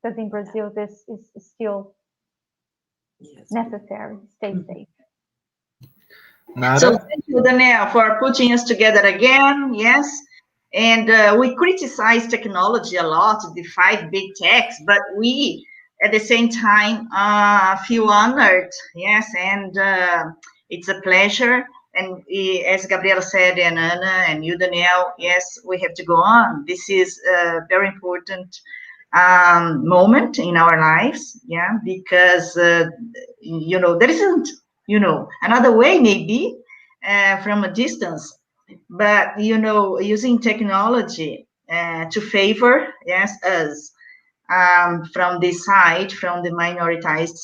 because in Brazil this is still necessary. Stay safe. Nada? So thank you, Danielle, for putting us together again. Yes. And we criticize technology a lot, the 5 big techs, but we, at the same time, feel honored. Yes. And it's a pleasure. And as Gabriela said, and Anna and you, Danielle, yes, we have to go on. This is a very important moment in our lives. Yeah. Because, there isn't, another way maybe from a distance, but using technology to favor, yes, us from this side, from the minoritized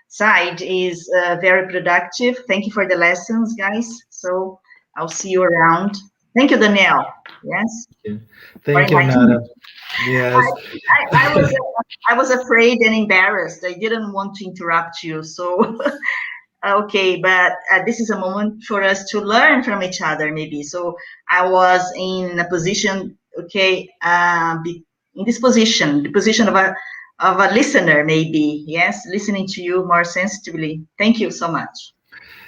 side is very productive. Thank you for the lessons, guys. So I'll see you around. Thank you, Danielle. Yes. Thank you, Nada. Yes. I was afraid and embarrassed. I didn't want to interrupt you. So, okay, but this is a moment for us to learn from each other, maybe. So I was in a position, okay, in this position, the position of a listener, maybe. Yes, listening to you more sensitively. Thank you so much.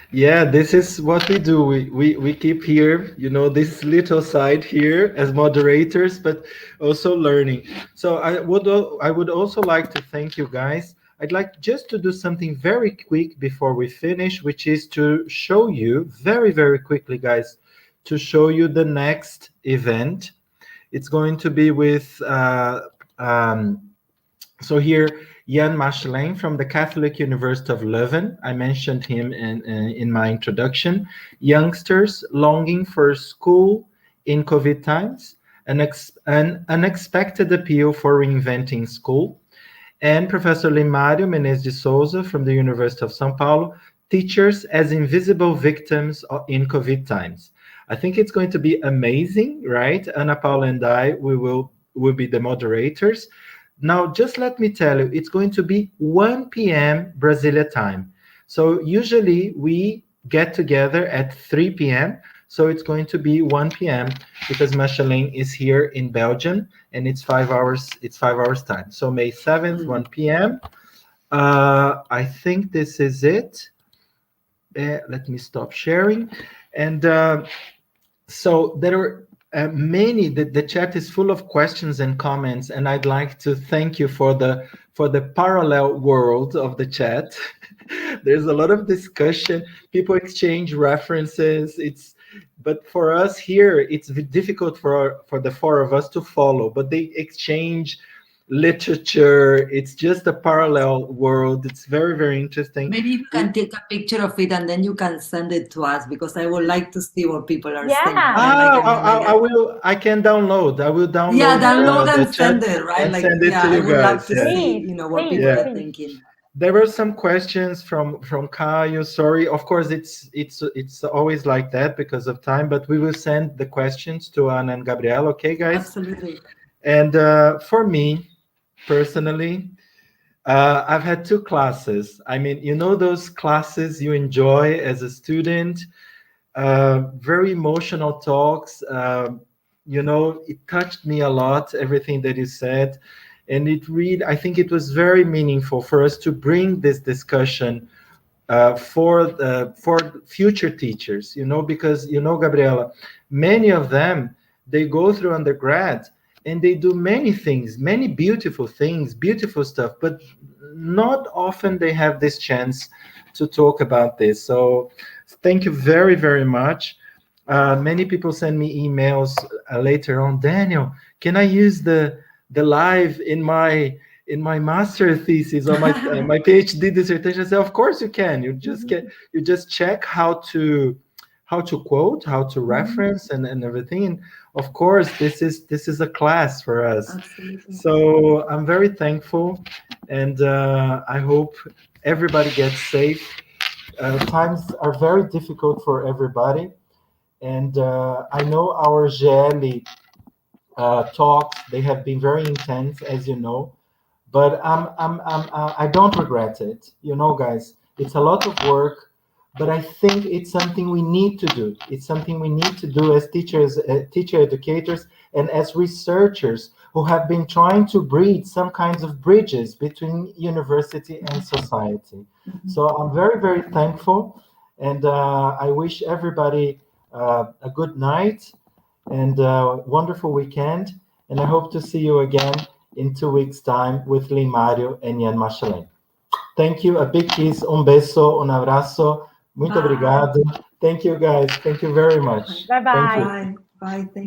Yeah, this is what we do. We keep here, this little side here as moderators, but also learning. So I would also like to thank you guys. I'd like just to do something very quick before we finish, which is to show you very, very quickly, guys, to show you the next event. It's going to be with so here, Jan Machelain from the Catholic University of Leuven. I mentioned him in my introduction. Youngsters longing for school in COVID times, an unexpected appeal for reinventing school. And Professor Limário Menezes de Souza from the University of São Paulo, teachers as invisible victims in COVID times. I think it's going to be amazing, right? Ana Paula and I, we will be the moderators. Now, just let me tell you, it's going to be 1 p.m. Brasília time. So usually we get together at 3 p.m. So it's going to be 1 p.m. because Machelain is here in Belgium and it's 5 hours. It's 5 hours time. So May 7th, 1 p.m. I think this is it. Let me stop sharing. And so there are many. The chat is full of questions and comments, and I'd like to thank you for the parallel world of the chat. There's a lot of discussion. People exchange references. But for us here, it's difficult for the 4 of us to follow. But they exchange literature. It's just a parallel world. It's very, very interesting. Maybe you can take a picture of it and then you can send it to us, because I would like to see what people are saying. I can download. I will download. Yeah, download and send it, right? And send it to you I would guys. love to see, what people are thinking. There were some questions from Caio. Sorry, of course it's always like that because of time, but we will send the questions to Ana and Gabriela. Okay, guys. Absolutely. And for me, personally, I've had 2 classes. I mean, those classes you enjoy as a student, very emotional talks. It touched me a lot, everything that you said. And I think it was very meaningful for us to bring this discussion for future teachers, because, Gabriela, many of them, they go through undergrad and they do many things, many beautiful things, beautiful stuff, but not often they have this chance to talk about this. So thank you very, very much. Many people send me emails later on. Daniel, can I use the live in my master thesis or my PhD dissertation? I say, of course you can. You just check how to quote, how to reference, and everything. And of course, this is a class for us. Absolutely. So I'm very thankful, and I hope everybody gets safe. Times are very difficult for everybody, and I know our GEELLE talks, they have been very intense, as you know. but I don't regret it. You know, guys, it's a lot of work, but I think it's something we need to do. It's something we need to do as teachers, teacher educators, and as researchers who have been trying to breed some kinds of bridges between university and society. So I'm very, very thankful, and I wish everybody a good night and a wonderful weekend, and I hope to see you again in 2 weeks' time with Limário and Ian Machelin. Thank you, a big kiss, beso, abraço, muito Bye. obrigado. Thank you, guys. Thank you very much. Bye-bye. Thank you. Bye. Bye. Thank